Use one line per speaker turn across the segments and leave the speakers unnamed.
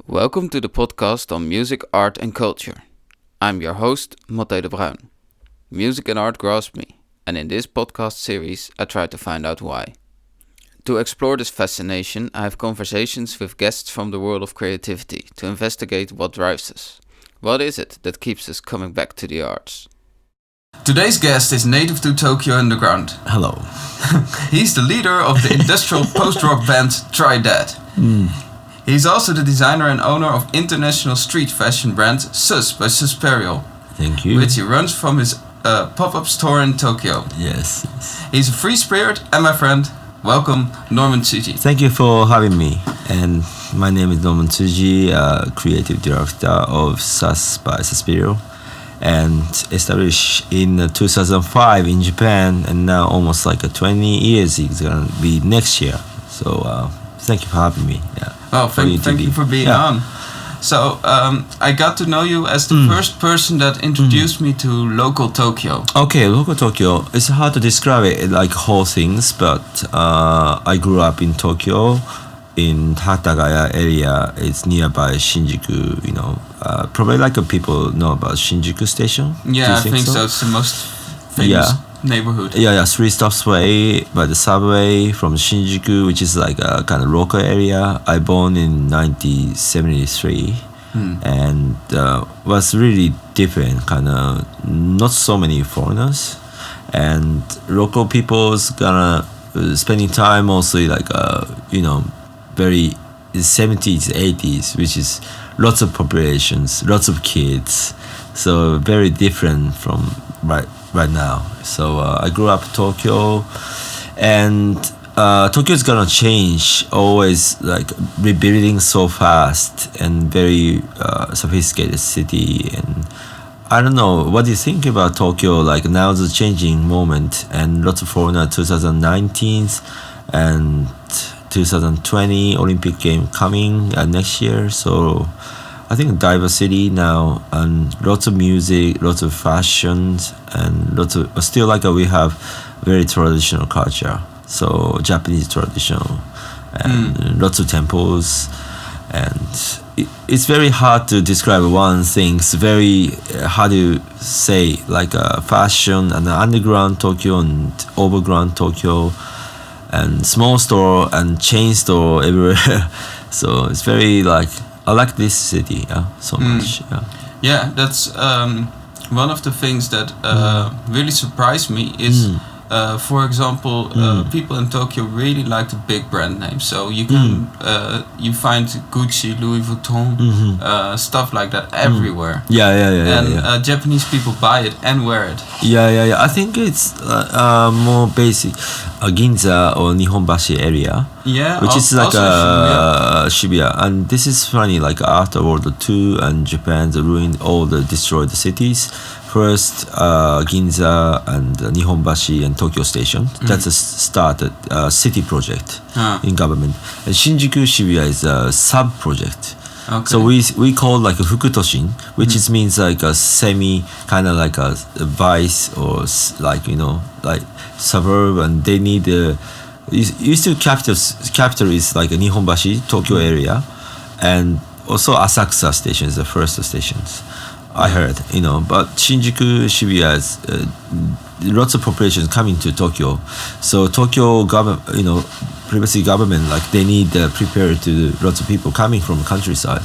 Welcome to the podcast on music, art and culture. I'm your host, Matthee de Bruin. Music and art grasp me, and in this podcast series I try to find out why. To explore this fascination, I have conversations with guests from the world of creativity to investigate what drives us. What is it that keeps us coming back to the arts? Today's guest is native to Tokyo Underground.
Hello.
He's the leader of the industrial post-rock band Trydead. He's also the designer and owner of international street fashion brand SUS by Suspereal.
Thank you.
Which he runs from his pop-up store in Tokyo.
Yes.
He's a free spirit and my friend. Welcome, Norman Tsuji.
Thank you for having me. And my name is Norman Tsuji, creative director of SUS by Suspereal, and established in 2005 in Japan, and now almost like 20 years. It's gonna be next year. So thank you for having me. Yeah.
Oh, thank you for being on. So I got to know you as the first person that introduced me to local Tokyo.
Okay, local Tokyo. It's hard to describe it like whole things, but I grew up in Tokyo, in Hatagaya area. It's nearby Shinjuku. Probably like people know about Shinjuku Station.
Yeah, I think so. It's the most famous neighborhood.
Yeah, 3 stops away by the subway from Shinjuku, which is like a kind of local area. I born in 1973 and was really different, kind of not so many foreigners, and local people's gonna spending time mostly like very 70s 80s, which is lots of populations, lots of kids, so very different from right now. So I grew up in Tokyo, and Tokyo is gonna change, always like rebuilding so fast and very sophisticated city. And I don't know, what do you think about Tokyo? Like now the changing moment, and lots of foreigner 2019 and 2020 Olympic game coming next year. So I think diversity now, and lots of music, lots of fashions, and lots of still like we have very traditional culture. So Japanese traditional, and lots of temples, and it's very hard to describe one thing. It's very hard to say like fashion and underground Tokyo and overground Tokyo, and small store and chain store everywhere. So it's very like, I like this city so much.
Yeah, that's one of the things that really surprised me is, for example, people in Tokyo really like the big brand names. So you can you find Gucci, Louis Vuitton, stuff like that everywhere.
And
Japanese people buy it and wear it.
Yeah. I think it's more basic. Ginza or Nihonbashi area, which is like Shibuya. And this is funny, like after World War II and Japan ruined all the destroyed cities. First Ginza and Nihonbashi and Tokyo Station. That's a started city project in government. And Shinjuku Shibuya is a sub project.
Okay.
So we call like a Fukutoshin, which is means like a semi kind of like a vice, or like like suburb, and they need used to capital is like a Nihonbashi Tokyo area, and also Asakusa station is the first stations. I heard, but Shinjuku Shibuya is lots of population coming to Tokyo, so Tokyo government, previously government, like they need prepare to lots of people coming from countryside,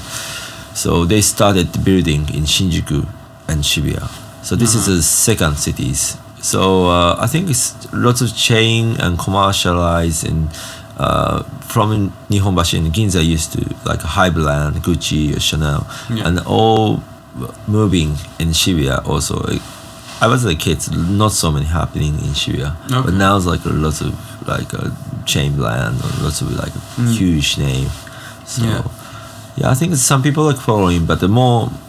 so they started building in Shinjuku and Shibuya. So this is the second cities. So I think it's lots of chain and commercialized, and from Nihonbashi and Ginza used to like Highland, Gucci, Chanel, and all moving in Shibuya also. I was a kid, not so many happening in Shibuya, but now it's like lots of like a chain brand, or lots of like a huge name. So I think some people like following, but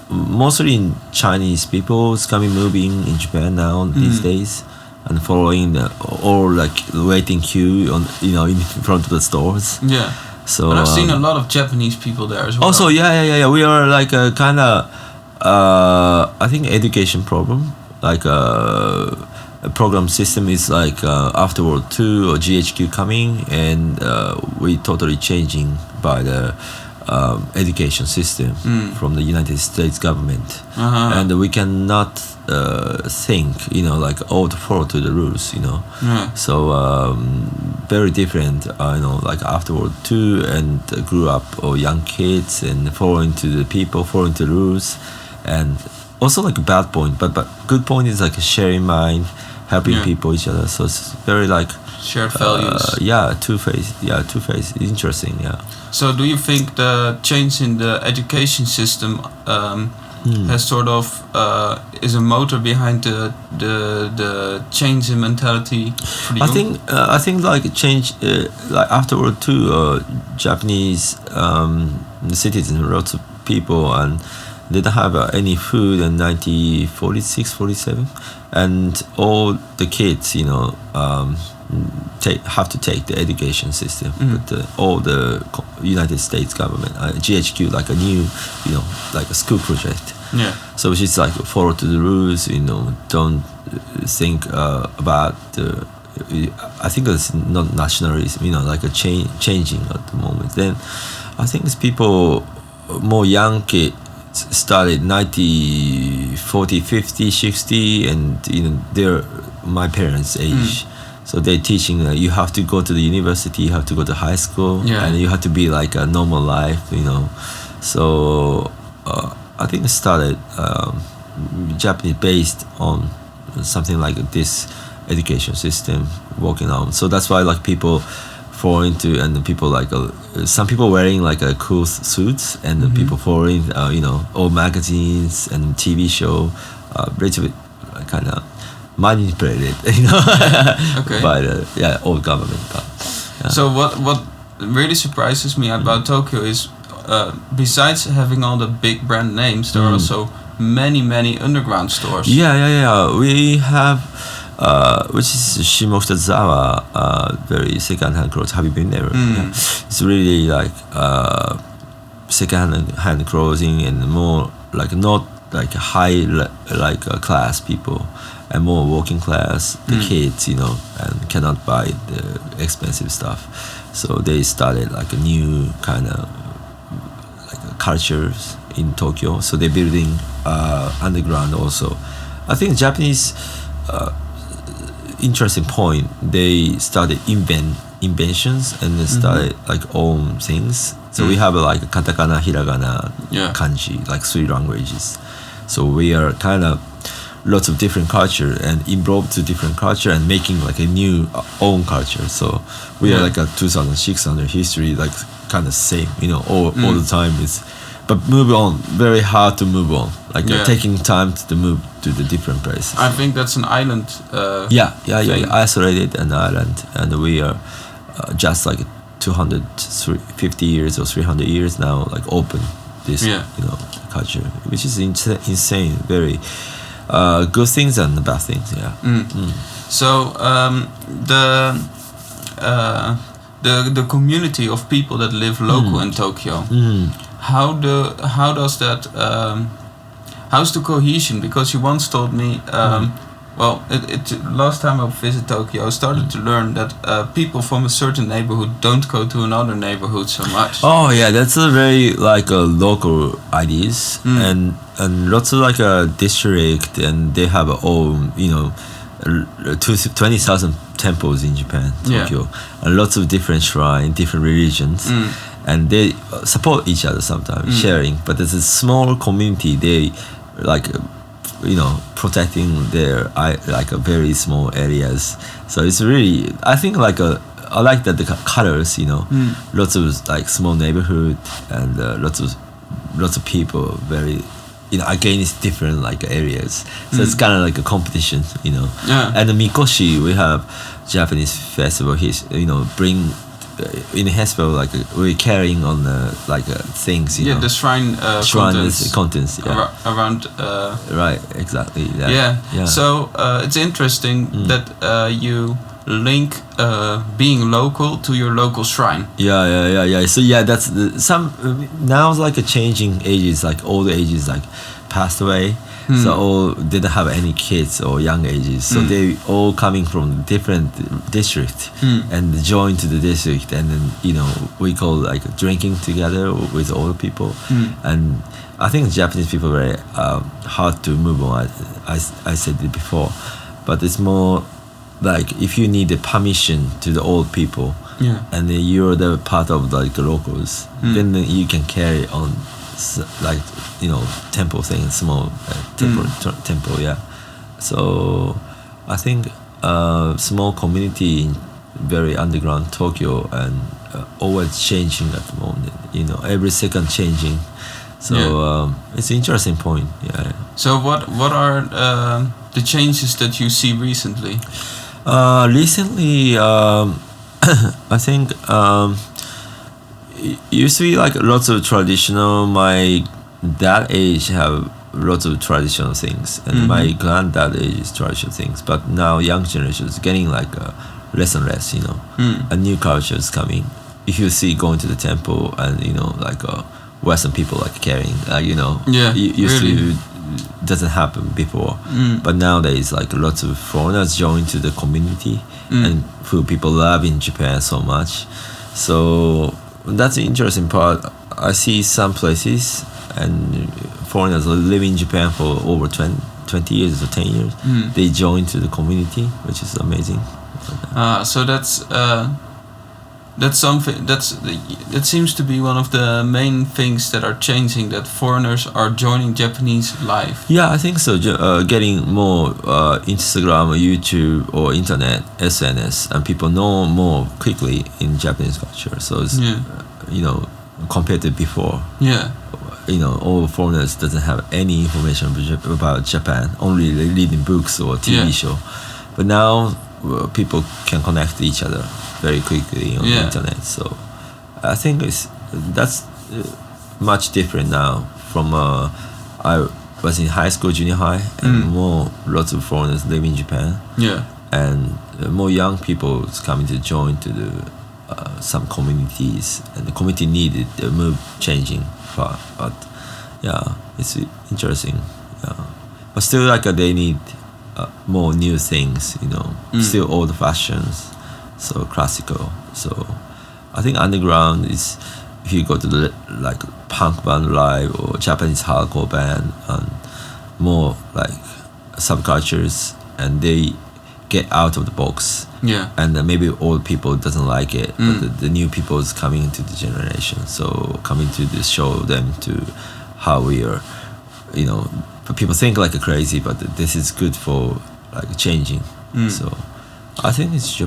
mostly in Chinese people is coming moving in Japan now these days, and following or like waiting queue on in front of the stores.
Yeah.
So
but I've seen a lot of Japanese people there as well.
Also, we are like a kind of I think education problem, like a program system is like after World II or GHQ coming, and we totally changing by the education system from the United States government, and we cannot think, like to follow to the rules, So very different, like afterward too, and grew up or young kids and following to the people, following to the rules, and also like a bad point, but good point is like a sharing mind, helping people each other. So it's very like
shared values.
Two-faced. Interesting. Yeah.
So do you think the change in the education system has sort of is a motor behind the change in mentality for the youth?
I think like change like afterward too. Japanese citizens, lots of people, and they don't have any food in 1946, 47, and all the kids, have to take the education system. But all the United States government, GHQ, like a new, like a school project.
Yeah.
So which is like follow to the rules. Don't think about the. I think it's not nationalism. Like a changing at the moment. Then I think it's people more young kids started 90, 40, 50, 60, and they're my parents' age. So they're teaching you have to go to the university, you have to go to high school, and you have to be like a normal life, So I think it started Japanese based on something like this education system working on. So that's why like people fall into, and the people like some people wearing like a cool suits, and the people following all magazines and TV show, relatively kind of manipulated,
Okay.
by the old government.
So what really surprises me about Tokyo is besides having all the big brand names, there are also many underground stores.
Yeah. We have which is Shimokitazawa, very second-hand clothes. Have you been there? Yeah. It's really like second-hand clothing, and more like not like high class people, and more working class, the kids, and cannot buy the expensive stuff. So they started like a new kind of like cultures in Tokyo. So they're building underground also. I think Japanese interesting point. They started inventions, and they started like own things. So we have like katakana, hiragana, kanji, like 3 languages. So we are kind of lots of different culture and involved to different culture and making like a new own culture. So we are like a 2,600 history, like kind of same, all the time. But move on, very hard to move on. Like taking time to move to the different places.
I think that's an island.
Isolated an island, and we are just like 250 years or 300 years now, like open this culture, which is insane. Very good things and bad things.
So the community of people that live local in Tokyo. How's the cohesion? Because you once told me, last time I visited Tokyo, I started to learn that people from a certain neighborhood don't go to another neighborhood so much.
Oh yeah, that's a very like local ideas, and lots of like a district, and they have own 20,000 temples in Japan, Tokyo, and lots of different shrines, different religions. And they support each other sometimes, sharing. But there's a small community. They like, protecting their like a very small areas. So it's really, I think like I like that the colors. Lots of like small neighborhood, and lots of people very, against different like areas. So it's kind of like a competition. And the Mikoshi, we have Japanese festival. Bring. In the festival, like we're carrying on things,
the shrine
contents
around.
Right, exactly.
So it's interesting that you link being local to your local shrine.
So that's some now it's like a changing ages, like all the ages, like passed away. So all didn't have any kids or young ages. So they all coming from different district and joined to the district, and then we call like drinking together with all the people. And I think Japanese people are very hard to move on. I said it before, but it's more like if you need the permission to the old people, and then you're the part of like the locals, then you can carry on like temple thing, small temple. So I think small community in very underground Tokyo, and always changing at the moment. Every second changing. So it's an interesting point.
So what are the changes that you see recently?
Recently, I think used to be like lots of traditional. My dad age have lots of traditional things, and my granddad age is traditional things. But now young generation is getting like less and less. A new culture is coming. If you see going to the temple and like Western people like carrying, used to doesn't happen before, but nowadays like lots of foreigners join to the community, and who people love in Japan so much. So that's the interesting part. I see some places and foreigners live in Japan for over 20 years or 10 years. They join to the community, which is amazing.
So that's something that seems to be one of the main things that are changing, that foreigners are joining Japanese life.
Yeah, I think so. Getting more Instagram or YouTube or internet, SNS, and people know more quickly in Japanese culture. So it's, compared to before. All foreigners doesn't have any information about Japan, only reading books or TV show. But now people can connect to each other very quickly on the internet. So I think that's much different now from I was in high school, junior high, and lots of foreigners live in Japan. And more young people is coming to join to the some communities, and the community needed the move changing part. But it's interesting. But still, like they need more new things. Still old fashions, so classical. So I think underground is, if you go to the like punk band live or Japanese hardcore band, and more like subcultures, and they get out of the box. And maybe old people doesn't like it, but the new people is coming into the generation. So coming to this, show them to how we are, but people think like a crazy, but this is good for like changing. So I think it's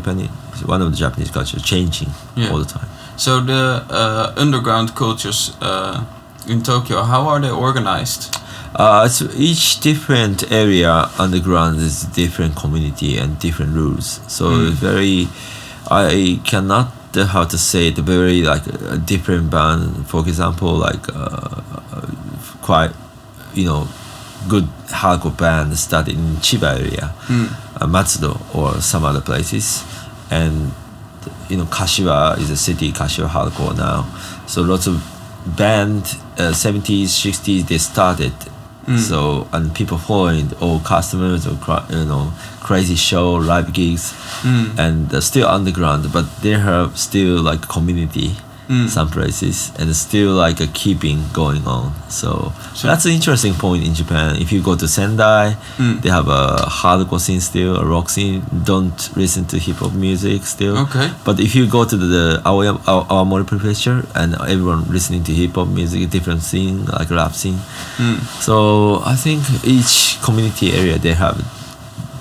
one of the Japanese culture changing all the time.
So the underground cultures in Tokyo, how are they organized?
So each different area underground is different community and different rules. So it's very, I cannot how to say it, very like a different band. For example, like quite good hardcore band started in Chiba area, Matsudo or some other places, and Kashiwa is a city, Kashiwa hardcore now. So lots of band 70s, 60s they started. So, and people following, all customers or crazy show, live gigs, and they're still underground, but they have still like community, some places, and still like a keeping going on. So that's an interesting point in Japan. If you go to Sendai, they have a hardcore scene still, a rock scene. Don't listen to hip hop music still.
Okay.
But if you go to the Aomori prefecture, and everyone listening to hip hop music, different scene like rap scene. So I think each community area they have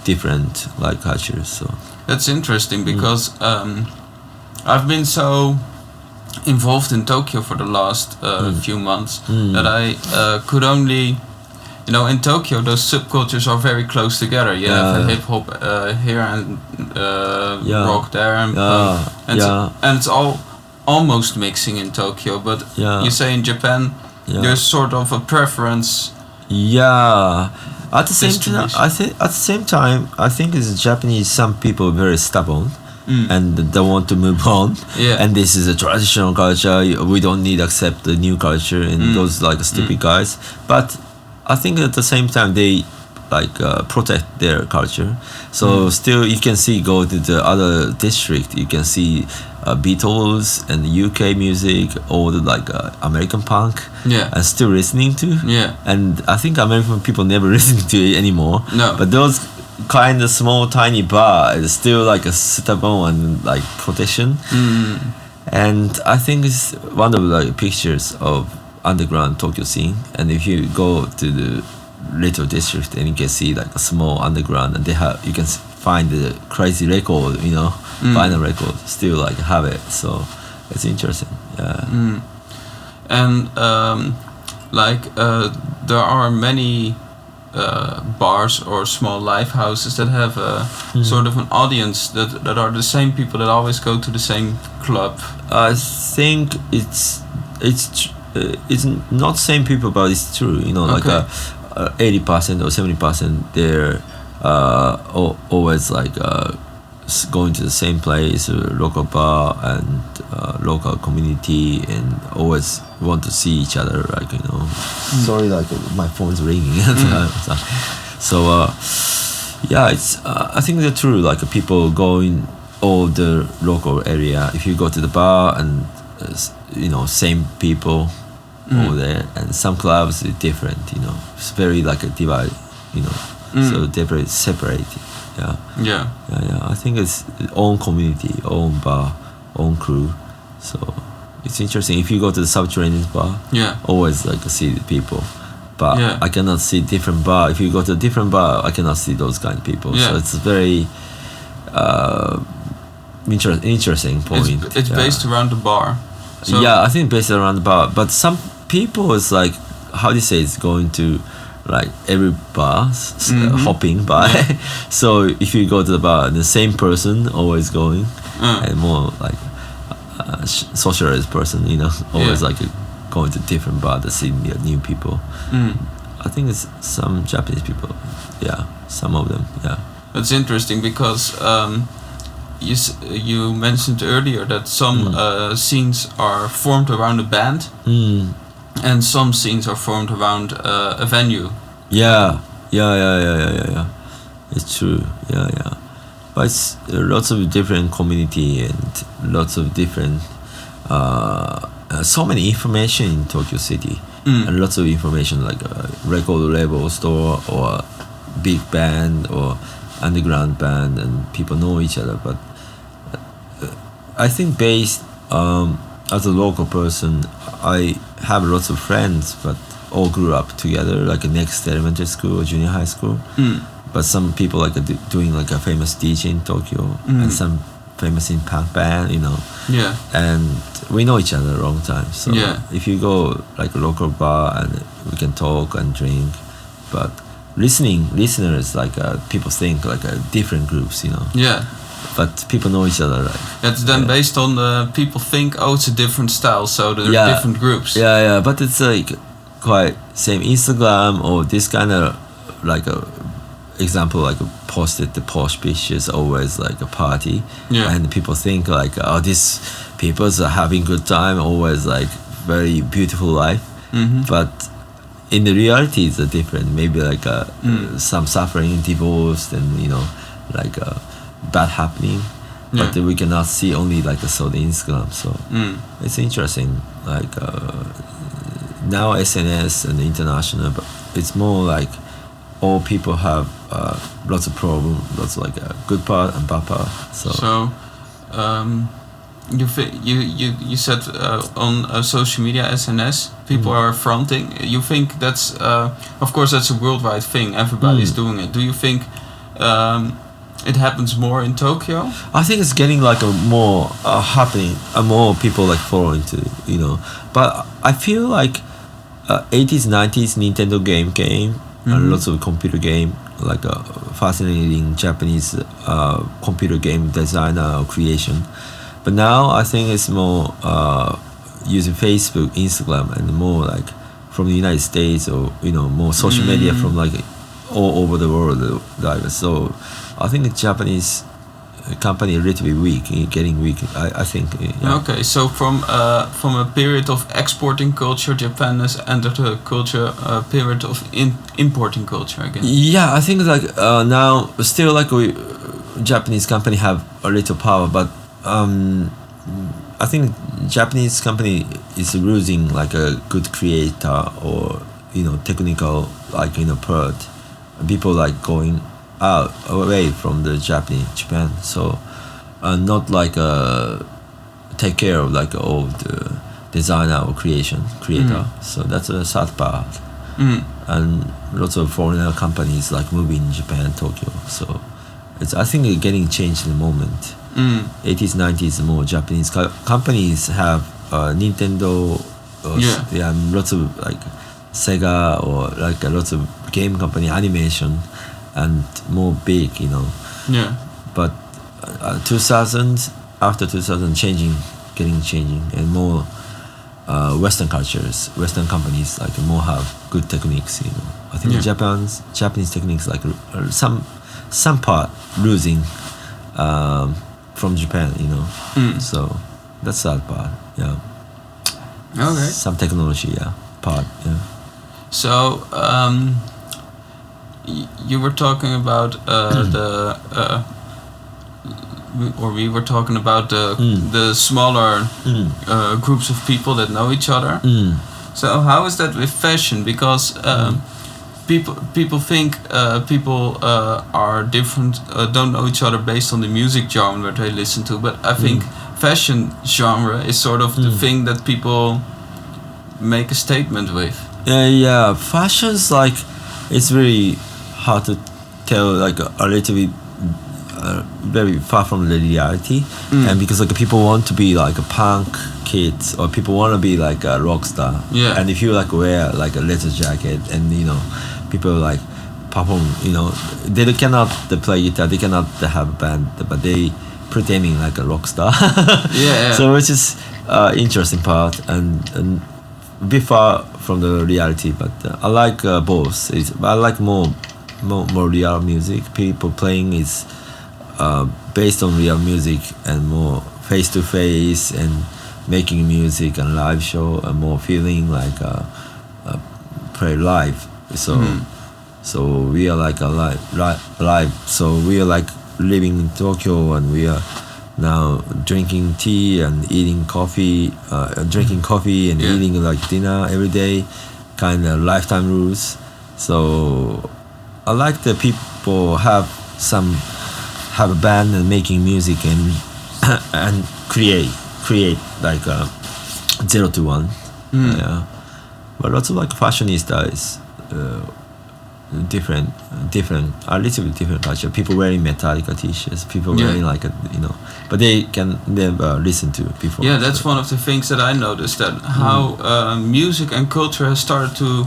different like cultures. So
that's interesting because I've been so involved in Tokyo for the last few months that I could only, in Tokyo those subcultures are very close together. You have hip hop here and rock there and punk, and it's all almost mixing in Tokyo. But you say in Japan there's sort of a preference.
At the same time, I think as Japanese, some people are very stubborn. And they want to move on. And this is a traditional culture. We don't need to accept the new culture and those like stupid guys. But I think at the same time they protect their culture. So still you can see go to the other district. You can see Beatles and UK music, or the American punk.
Yeah.
And still listening to.
Yeah.
And I think American people never listen to it anymore.
No.
But those kind of small tiny bar is still like a stable and protection. And I think it's one of the pictures of underground Tokyo scene. And if you go to the little district, and you can see a small underground, and you can find the crazy record, vinyl record, still have it. So it's interesting. Yeah.
And there are many bars or small live houses that have a sort of an audience that are the same people that always go to the same club.
I think it's not same people, but it's true. 80% or 70% they're always going to the same place, local bar and local community, and always want to see each other. Sorry, my phone's ringing. So yeah, it's I think they're true. People go in all the local area. If you go to the bar and same people over there, and some clubs is different. It's very a divide. So they're separated. Yeah. I think it's own community, own bar, own crew. So it's interesting. If you go to the subterranean bar, always see the people. But I cannot see different bar. If you go to a different bar, I cannot see those kind of people. So it's very interesting point.
It's based around the bar. So
I think based around the bar. But some people is how do you say, it's going to every bar, hopping by. So if you go to the bar, the same person always going, and more socialized person, always going to different bar to see new people. I think it's some Japanese people, some of them,
That's interesting because you mentioned earlier that some scenes are formed around a band. And some scenes are formed around a venue.
Yeah. It's true. But it's lots of different community and lots of different, so many information in Tokyo City, and lots of information like a record label store or a big band or underground band, and people know each other. But I think based as a local person, I have lots of friends, but all grew up together, next elementary school or junior high school. But some people doing a famous DJ in Tokyo, and some famous in punk band, And we know each other a long time. So if you go a local bar, and we can talk and drink, but listeners people think different groups, But people know each other,
That's then based on the people think, it's a different style, so there are different groups.
But it's quite same Instagram or this kind of example, posted the posh pictures, always a party, and people think these people are having good time, always very beautiful life, but in the reality it's different. Maybe some suffering, divorced, and bad happening, but we cannot see only so the Instagram. So it's interesting. Now SNS and international, but it's more all people have lots of problems, lots of good part and bad part. So you said on social media SNS people are fronting. You think that's of course that's a worldwide thing. Everybody's doing it. Do you think it happens more in Tokyo? I think it's getting a more happening, more people following to, But I feel 80s, 90s Nintendo game came, lots of computer game, a fascinating Japanese computer game designer or creation. But now I think it's more using Facebook, Instagram, and more from the United States, or more social media from all over the world. So I think the Japanese company a little bit weak, getting weak. I think. Yeah.
Okay, so from a period of exporting culture, Japan has entered a period of importing culture again.
Yeah, I think like now still like we Japanese company have a little power, but I think Japanese company is losing like a good creator or technical like part. People like going out away from the Japan, so not like take care of like all the designer or creator. So that's a sad part. And lots of foreigner companies like moving in Japan, Tokyo. So it's I think it's getting changed in the moment. 80s, 90s, more Japanese companies have Nintendo. Lots of like Sega or like lots of game company animation and more big,
Yeah.
But 2000 after 2000 changing and more Western cultures, Western companies like more have good techniques. I think Japanese techniques like some part losing from Japan. So that's that part. Yeah.
Okay.
Some technology. Part. Yeah.
So you were talking about we were talking about the smaller groups of people that know each other. So how is that with fashion? Because people think people are different, don't know each other based on the music genre they listen to. But I think fashion genre is sort of the thing that people make a statement with.
Yeah, fashion's like it's really hard to tell, like a little bit very far from the reality. And because like people want to be like a punk kids or people want to be like a rock star.
Yeah.
And if you like wear like a leather jacket and people like perform, they cannot play guitar, they cannot have a band, but they pretending like a rock star.
Yeah.
So which is interesting part and a bit far from the reality, but I like both. I like more real music. People playing is based on real music and more face to face and making music and live show and more feeling like play live. So we are like a live. So we are like living in Tokyo and we are now drinking tea and eating coffee, and eating like dinner every day, kind of lifetime rules. So I like the people have a band and making music and create like 0 to 1. Yeah, but lots of like fashionista is different, a little bit different culture. People wearing Metallica t-shirts, people wearing like but they can never listen to before.
Yeah, that's one of the things that I noticed, that how music and culture has started to,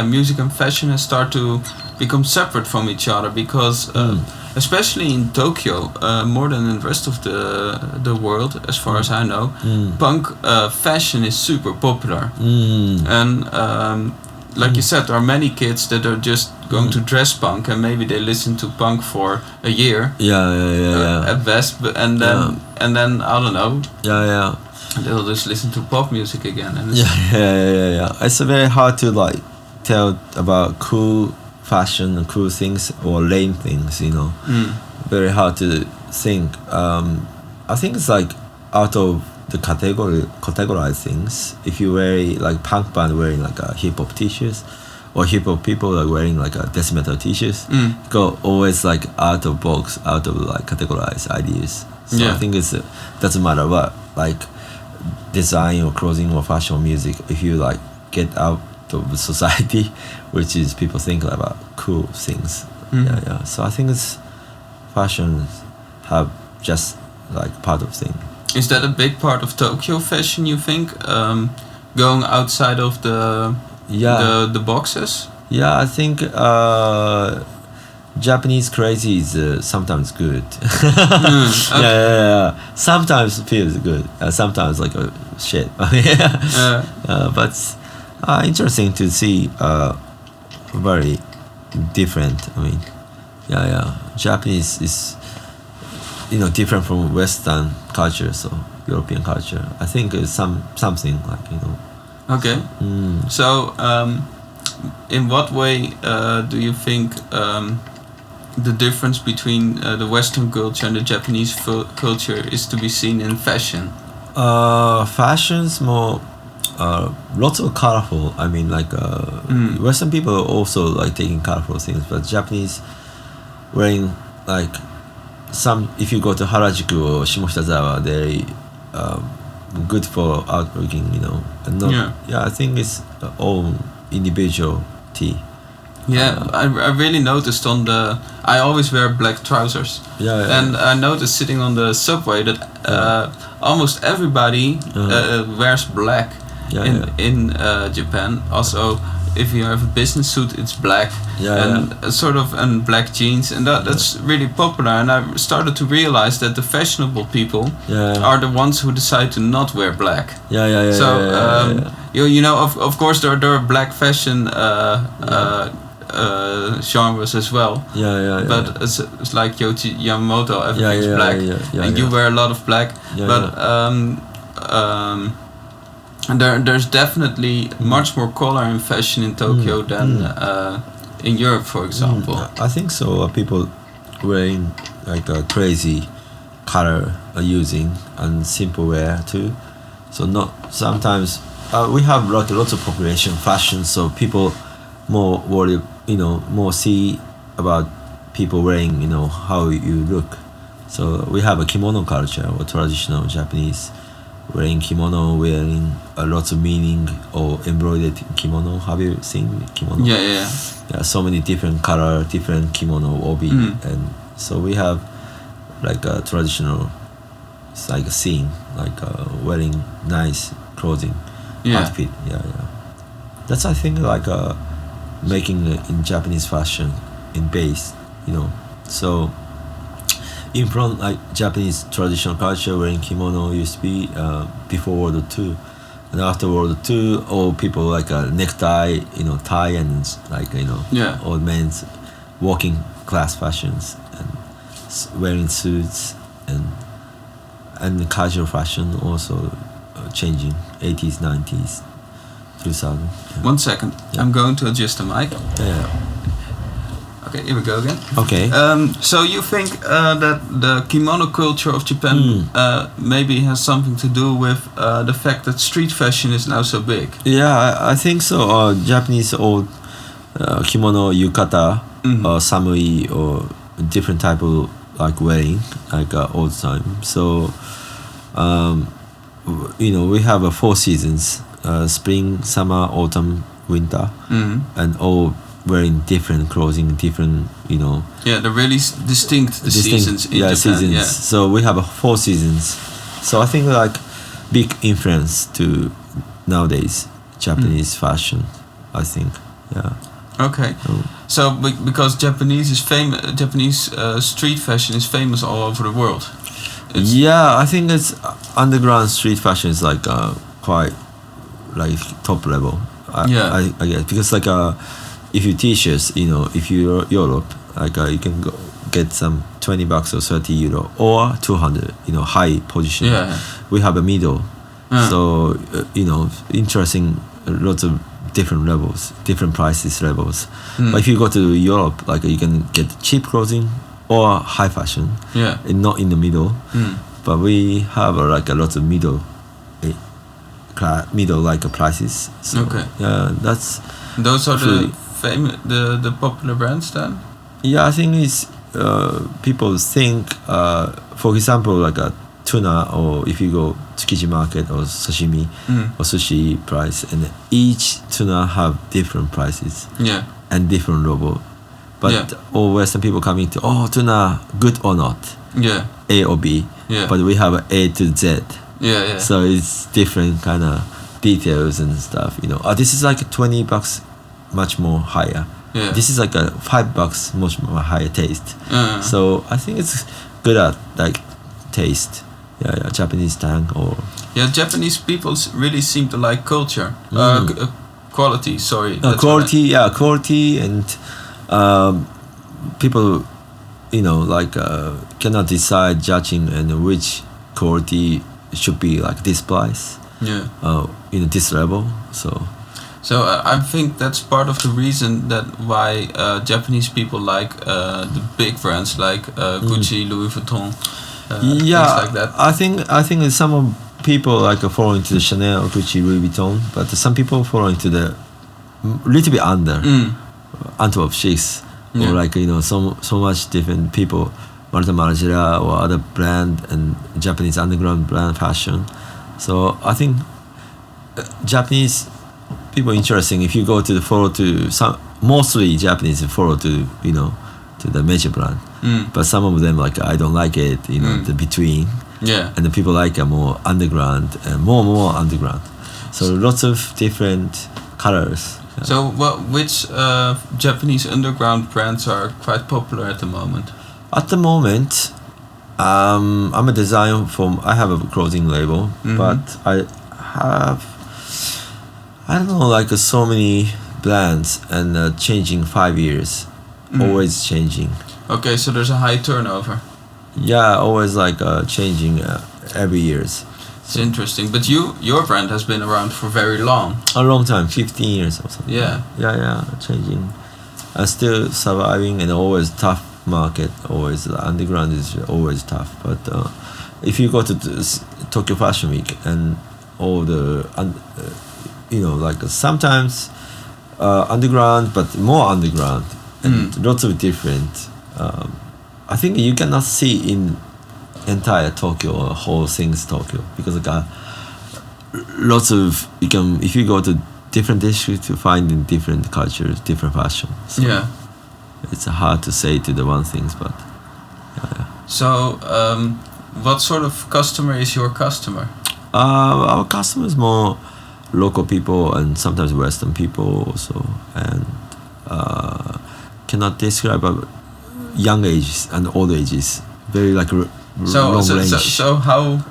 music and fashion has started to become separate from each other, because especially in Tokyo, more than in the rest of the world, as far as I know, punk fashion is super popular. And like you said, there are many kids that are just going to dress punk, and maybe they listen to punk for a year. At best, and then I don't know. They'll just listen to pop music again. And
It's very hard to like tell about cool fashion and cool things or lame things. Very hard to think. I think it's like out of the categorize things. If you wear like punk band wearing like a hip hop t-shirts, or hip hop people are wearing like a death metal t-shirts, go always like out of box, out of like categorize ideas. So I think it's doesn't matter what like design or clothing or fashion or music. If you like get out of society, which is people think about cool things. So I think it's fashion have just like part of thing.
Is that a big part of Tokyo fashion, you think? Going outside of the boxes?
Yeah, I think Japanese crazy is sometimes good. Okay. Sometimes feels good. Sometimes like shit. But interesting to see. Very different. I mean, Japanese is different from Western culture, so European culture. I think it's something like
Okay. So, in what way do you think the difference between the Western culture and the Japanese culture is to be seen in fashion?
Fashion's more lots of colorful. I mean, like Western people are also like taking colorful things, but Japanese wearing like some. If you go to Harajuku or Shimokitazawa, they good for outlooking, and not. Yeah, I think it's all individuality.
Yeah, I really noticed I always wear black trousers.
Yeah.
And I noticed sitting on the subway that almost everybody wears black in Japan. Also, if you have a business suit, it's black and black jeans, and that's really popular. And I started to realize that the fashionable people are the ones who decide to not wear black. Of course there are black fashion genres as well. But it's like Yoichi Yamamoto, everything's black, and you wear a lot of black. There's definitely much more color in fashion in Tokyo than in Europe, for example.
I think so. People wearing like a crazy color using and simple wear too. So not sometimes we have lots of population fashion, so people more worry, more see about people wearing, how you look. So we have a kimono culture or traditional Japanese wearing kimono, wearing lots of meaning or embroidered kimono. Have you seen kimono?
Yeah.
So many different color, different kimono obi, and so we have like a traditional, it's like a scene, like wearing nice clothing, outfit. That's I think like making in Japanese fashion in base, so. In front, like Japanese traditional culture, wearing kimono used to be before World War II, and after World War II, all people like a necktie, tie, and like old men's working class fashions and wearing suits and the casual fashion also changing 80s, 90s, 2000.
1 second, I'm going to adjust the mic. Okay, here we go again.
Okay.
So you think that the kimono culture of Japan maybe has something to do with the fact that street fashion is now so big?
Yeah, I think so. Japanese old kimono, yukata, or samui, or different type of like wearing, like all the time. So, we have 4 seasons: spring, summer, autumn, winter, and all wearing different clothing, different,
they're really distinct seasons in Japan.
Seasons. Yeah. So we have 4 seasons. So I think like big influence to nowadays Japanese fashion, I think. Yeah.
Okay. So because Japanese street fashion is famous all over the world.
I think it's underground street fashion is like quite like top level. I guess because like if you t-shirts, if you're Europe, like you can get some $20 or €30 or 200, high position. We have a middle, so interesting, lots of different levels, different prices levels. But if you go to Europe, like you can get cheap clothing or high fashion, and not in the middle. But we have like a lot of middle like prices. So, that's
those are the popular brands then?
I think it's people think for example like a tuna, or if you go Tsukiji market or sashimi or sushi price, and each tuna have different prices and different logo, but all Western people coming to tuna good or not, A or B, but we have A to Z, so it's different kind of details and stuff. This is like $20 much more higher. This is like a $5 much more higher taste. So I think it's good at like taste. Japanese tang or.
Japanese people really seem to like culture. Quality. Sorry.
Quality. Quality, and people cannot decide judging and which quality should be like this price.
Yeah.
This level.
So I think that's part of the reason that why Japanese people like the big brands like Gucci, Louis Vuitton, things like that.
I think some people like following to the Chanel, Gucci, Louis Vuitton, but some people following to the little bit under of Chicks, or so much different people, Marta Margiela or other brand and Japanese underground brand fashion. So I think Japanese people interesting if you go to mostly Japanese follow to the major brand, but some of them like I don't like it, the between, and the people like more underground and more underground. So lots of different colors.
So which Japanese underground brands are quite popular at the moment?
At the moment, I'm a designer I have a clothing label, but I don't know, like so many brands and changing 5 years, always changing.
Okay, so there's a high turnover.
Yeah, always like changing every years.
It's interesting, but your brand has been around for very long.
A long time, 15 years or something.
Yeah.
Yeah, changing. Still surviving and always tough market. Always the underground is always tough. But if you go to Tokyo Fashion Week and all the sometimes underground, but more underground and lots of different. I think you cannot see in entire Tokyo or whole things Tokyo because lots of if you go to different districts you find in different cultures, different fashion. So it's hard to say to the one things, but yeah.
So what sort of customer is your customer?
Our customer is more local people and sometimes Western people also, and cannot describe young ages and old ages. Very like long range.
So how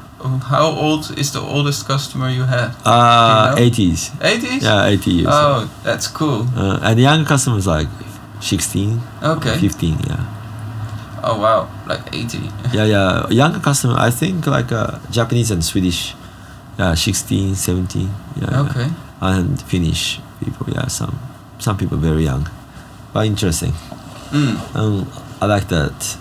old is the oldest customer you had?
80s.
80s?
Yeah, 80 years.
Oh, that's cool.
And the younger customers like 16.
Okay.
15. Yeah.
Oh wow, like 80.
Yeah. Younger customer, I think like Japanese and Swedish. Yeah, 16, 17. Yeah.
Okay.
And Finnish people. Yeah, some people very young, but interesting. I like that,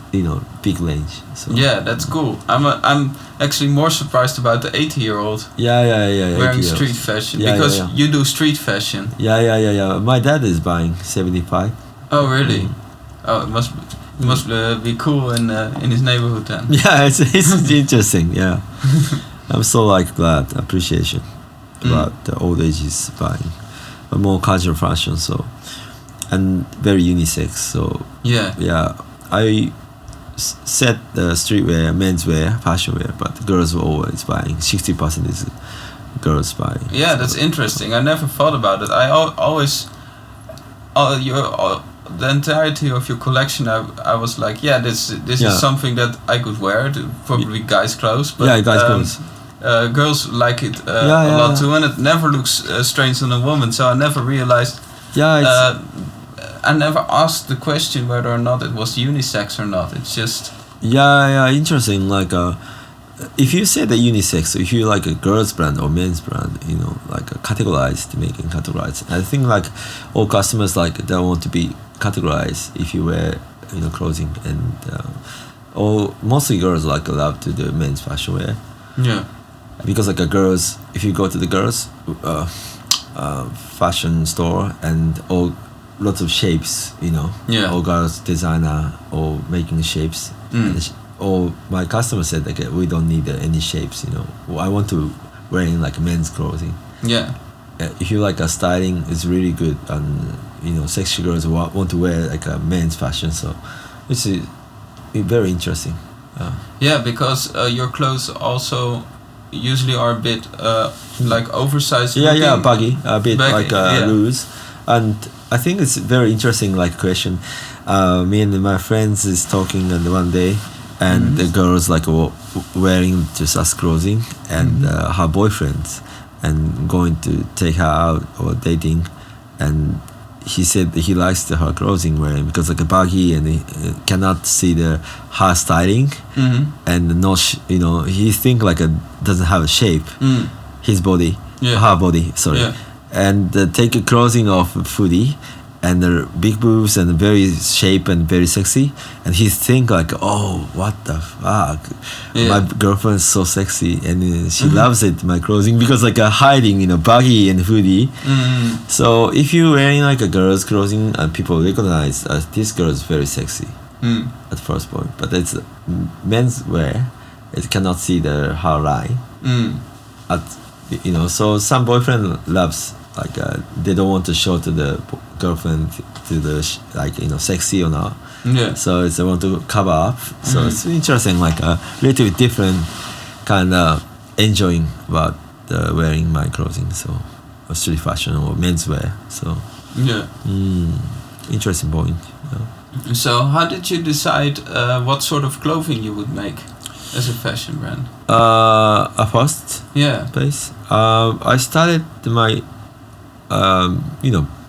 big range. So.
Yeah, that's cool. I'm actually more surprised about the 80-year-old.
Yeah.
Wearing street fashion because you do street fashion.
Yeah. My dad is buying 75.
Oh really? Oh, it must be cool in his neighborhood then.
Yeah, it's interesting. Yeah, I'm so glad appreciation about the old ages buying, but more casual fashion. So. And very unisex, so yeah. I said streetwear, menswear, fashion wear, but girls were always buying. 60% is girls buying.
Yeah, so. That's interesting. I never thought about it. I always, the entirety of your collection, I was like, this is something that I could wear. Probably guys' clothes, but
guys' clothes.
Girls like it a lot too, and it never looks strange on a woman. So I never realized.
Yeah.
I never asked the question whether or not it was unisex or not. It's just
interesting. Like if you say the unisex, if you like a girls brand or men's brand, categorized, making categorized. I think like all customers they want to be categorized if you wear clothing, and or mostly girls love to do men's fashion wear.
Yeah.
Because girls, if you go to the girls fashion store and all. Lots of shapes, all girls designer or making shapes. Or my customer said we don't need any shapes, I want to wearing men's clothing.
Yeah.
If you like a styling, it's really good, and sexy girls want to wear a men's fashion, so it's very interesting.
Yeah, because your clothes also usually are a bit oversized.
Yeah, baggy, a bit loose, and I think it's very interesting question. Me and my friends is talking and one day, and the girls wearing just us clothing, and her boyfriends, and going to take her out or dating, and he said he likes her clothing wearing because like a baggy and he cannot see the hair styling and no he think like a doesn't have a shape his body her body sorry and take a clothing of foodie and the big boobs and very shape and very sexy and he think like oh what the fuck my girlfriend is so sexy and she loves it my clothing because like hiding baggy and hoodie so if you wearing like a girl's clothing and people recognize this girl is very sexy at first point but it's men's wear it cannot see the hairline so some boyfriend loves like they don't want to show to the girlfriend to the sexy or not so they want to cover up so it's interesting like a little bit different kind of enjoying about wearing my clothing so street fashion or menswear so interesting point
So how did you decide what sort of clothing you would make as a fashion brand?
First
Yeah.
place I started my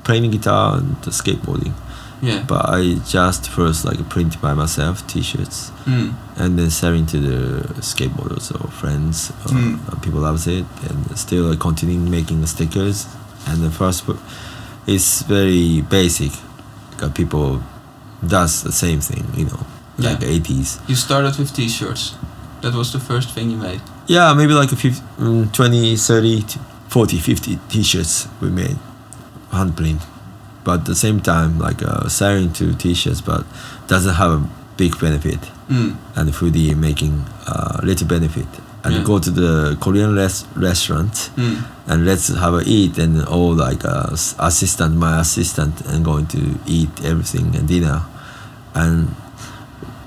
playing guitar and skateboarding.
Yeah.
But I just first like print by myself t-shirts and then selling to the skateboarders or friends. People loves it and still continuing making stickers. And the first is very basic. People does the same thing, like 80s.
You started with t-shirts. That was the first thing you made.
Yeah, maybe like 20, 30, 40, 50 t-shirts we made, hand print. But at the same time, like selling to t-shirts, but doesn't have a big benefit. And foodie making little benefit. And go to the Korean restaurant and let's have a eat and all like my assistant and going to eat everything and dinner. And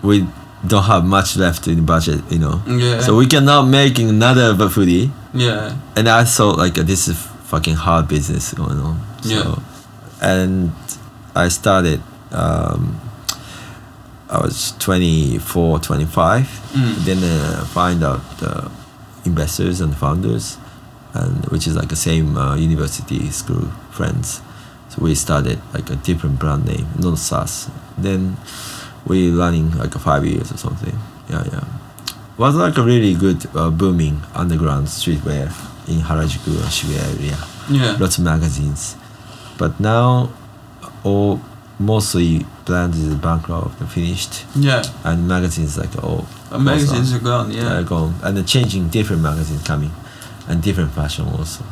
we don't have much left in the budget,
Yeah.
So we cannot making another foodie.
Yeah.
And I thought like this is fucking hard business going on. So,
Yeah.
And I started. I was 24, 25. Then find out investors and founders, and which is like the same university school friends. So we started like a different brand name, not SUS. Then we running like 5 years or something. Yeah. Was like a really good booming underground streetwear in Harajuku and Shibuya area.
Yeah.
Lots of magazines, but now all mostly brands is bankrupt and finished.
Yeah.
And magazines like all
magazines are gone. Yeah.
They're gone, and they're changing different magazines coming, and different fashion also.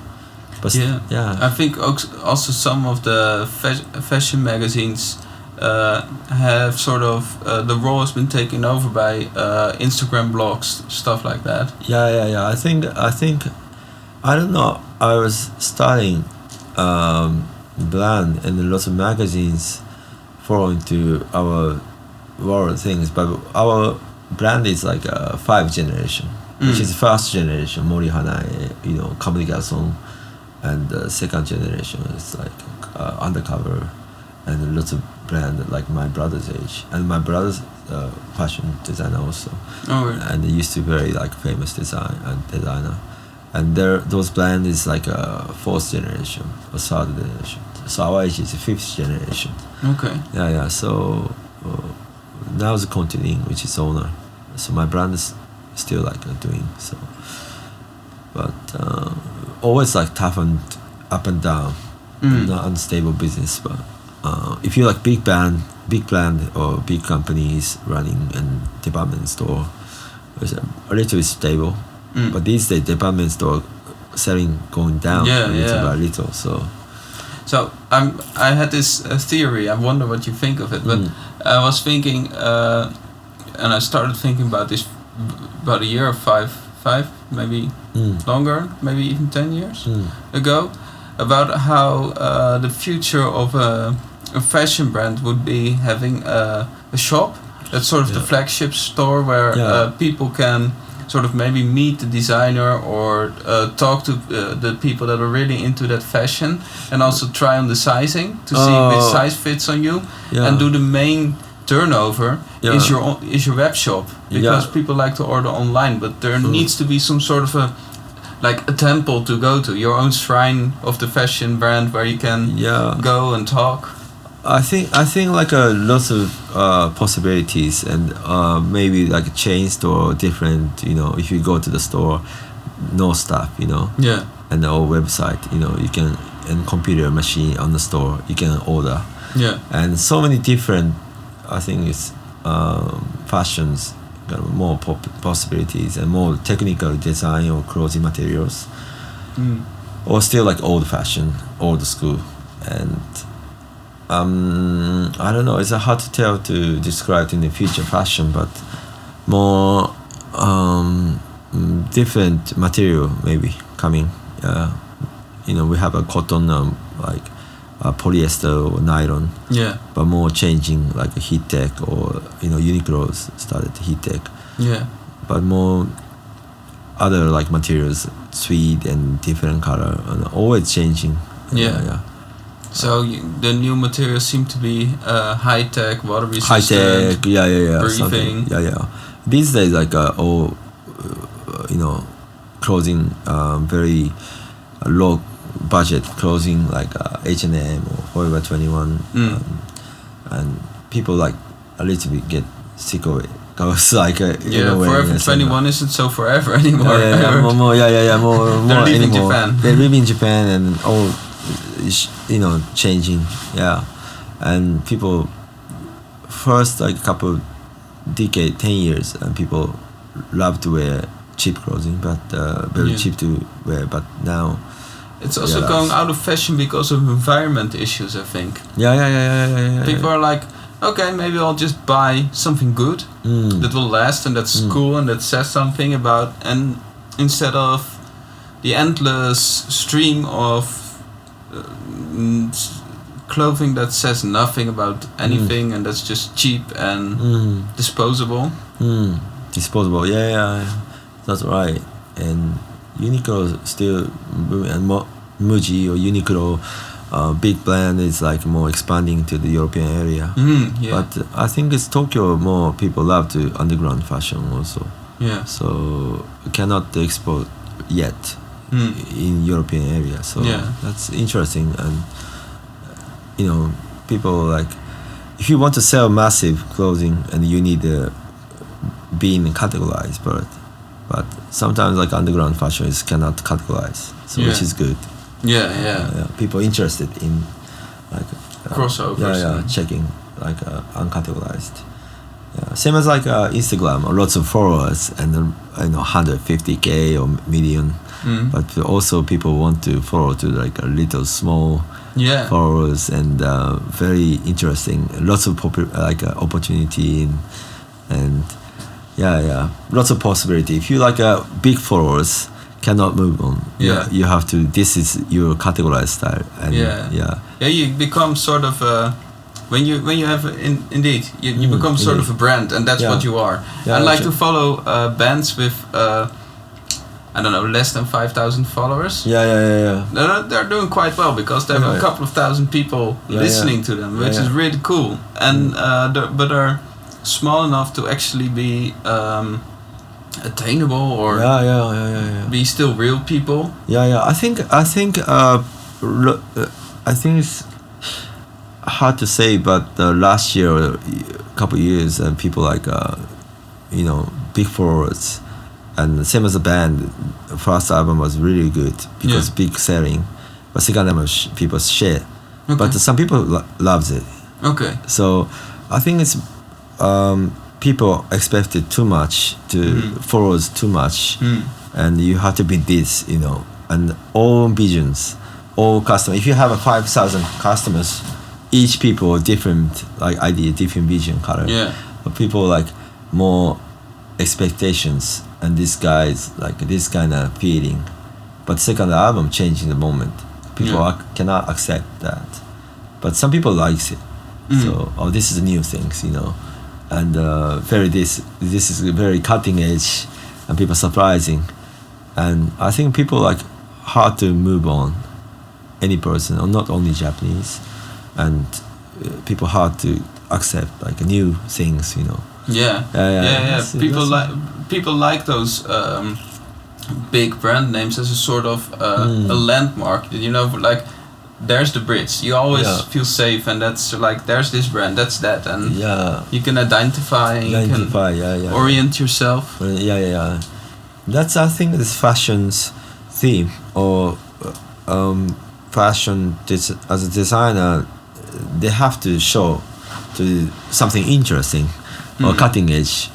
But yeah.
I think also some of the fashion magazines have sort of the role has been taken over by Instagram blogs, stuff like that.
Yeah. I think I don't know. I was starting brand and lots of magazines following to our world things, but our brand is like a 5 generation, which is first generation Mori Hanae, Kamuri Garçon, and the second generation is like Undercover, and lots of brand like my brother's age, and my brother's fashion designer also.
Oh, really?
And they used to be very like famous designer, and those brand is like a 4th generation or 3rd generation. So our age is the 5th generation.
Okay.
Yeah. So now it's continuing, which is owner. So my brand is still like doing so, but always like tough and up and down, not unstable business. But if you like big brand or big companies running and department store, it's a little bit stable. But these days department store selling going down little by little.
So I had this theory. I wonder what you think of it. But I was thinking, and I started thinking about this about a year or five, maybe longer, maybe even 10 years ago, about how the future of a fashion brand would be having a shop. That's sort of the flagship store where people can sort of maybe meet the designer or talk to the people that are really into that fashion, and also try on the sizing to see which size fits on you, and do the main turnover is your web shop, because people like to order online, but there needs to be some sort of like a temple to go to, your own shrine of the fashion brand where you can go and talk.
I think like lots of possibilities, and maybe like a chain store, different. If you go to the store, no stuff.
Yeah.
And or website. You can, and computer machine on the store, you can order.
Yeah.
And so many different. I think it's fashions. Got more possibilities and more technical design or clothing materials, or still like old fashion, old school, and. I don't know. It's hard to tell to describe in the future fashion, but more different material maybe coming. We have a cotton, like polyester or nylon.
Yeah.
But more changing like a heat tech, or Uniqlo started heat tech.
Yeah.
But more other like materials, suede and different color, and always changing.
Yeah. So the new materials seem to be high tech, water resistant,
high tech,
breathing.
These days, like all, clothing, very low budget clothing, like H&M or Forever 21, and people like a little bit get sick of it. Cause like
Forever 21 isn't so forever anymore.
More
They're leaving
anymore.
Japan.
They live in Japan, and all. Changing, and people first like a couple decade, 10 years, and people love to wear cheap clothing, but very cheap to wear. But now
it's also going out of fashion because of environment issues, I think. People are like, okay, maybe I'll just buy something good that will last and that's cool and that says something about, and instead of the endless stream of clothing that says nothing about anything and that's just cheap and disposable.
Disposable, that's right. And Uniqlo still, and Muji or Uniqlo, big brand is like more expanding to the European area. But I think it's Tokyo, more people love to underground fashion also. So cannot export yet. In European area, so that's interesting. And people like, if you want to sell massive clothing, and you need being categorized, but sometimes like underground fashion is cannot categorize, so which is good. People interested in like
crossovers.
Checking like uncategorized. Same as like Instagram, lots of followers, and 150K or million. But also people want to follow to like a little small followers, and very interesting. Lots of opportunity and lots of possibility. If you like big followers, cannot move on. You have to. This is your categorized style. And
you become sort of when you have indeed you become sort of a brand, and that's what you are. I like to follow bands with I don't know, less than 5,000 followers. They're doing quite well because they have a couple of thousand people listening to them, which is really cool. And but they're small enough to actually be attainable, or be still real people.
I think it's hard to say, but last year, a couple of years, and people like big followers. And same as the band, first album was really good because big selling, but second album people share. But some people loves it. So I think it's people expected too much to follows too much, and you have to be this, and all visions, all customers. If you have 5,000 customers, each people different like idea, different vision, color. But people like more expectations. And this guy's like this kind of feeling, but second album changing the moment. People cannot accept that, but some people likes it. So this is new things, and this is very cutting edge, and people surprising, and I think people like hard to move on. Any person, or not only Japanese, and people hard to accept like new things,
People like those big brand names as a sort of a landmark. You know, like there's the bridge. You always feel safe, and that's like there's this brand, that's that, and you can identify and you can orient yourself.
That's, I think, this fashion's theme, or fashion as a designer, they have to show to something interesting or cutting edge,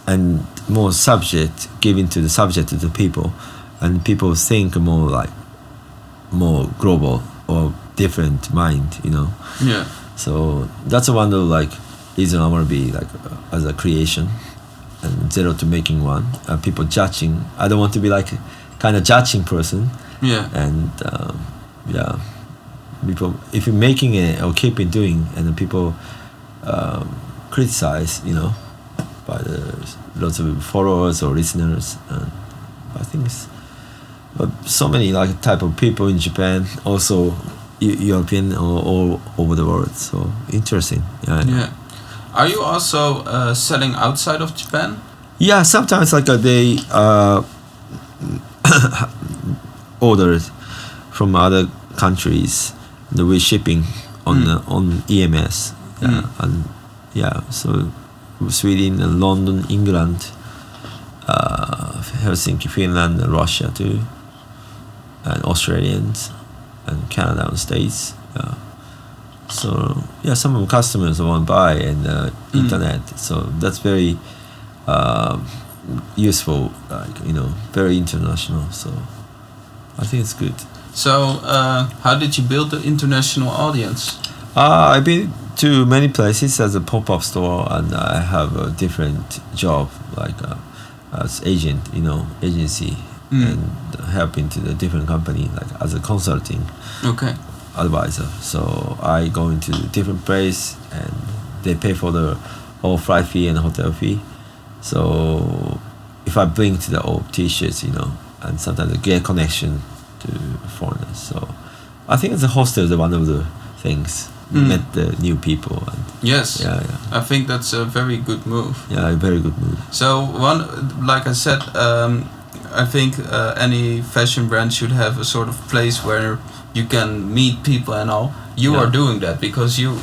and more subject, giving to the subject to the people, and people think more global or different mind, you know.
Yeah.
So that's one of like reason I want to be like as a creation, and zero to making one. People judging. I don't want to be like kind of judging person.
Yeah.
And people, if you're making it or keeping doing, and then people criticize, you know, by lots of followers or listeners, and I think it's, but so many like type of people in Japan, also European or all over the world. So interesting.
Yeah. Are you also selling outside of Japan?
Yeah, sometimes like they order from other countries, the way shipping on EMS. And so Sweden and London, England, Helsinki, Finland, and Russia too, and Australians, and Canada and States. So some of the customers want to buy in the internet. So that's very useful, like, you know, very international. So I think it's good.
So how did you build the international audience?
I've been to many places as a pop-up store, and I have a different job, like as agent, you know, agency, and helping to the different company, like as a consulting advisor. So I go into different place, and they pay for the whole flight fee and hotel fee. So if I bring to the old T-shirts, you know, and sometimes I get connection to foreigners. So I think as a hostel is one of the things. Met the new people. And
yes. I think that's a very good move.
Yeah, a very good move.
So like I said, I think any fashion brand should have a sort of place where you can meet people and all. You are doing that because you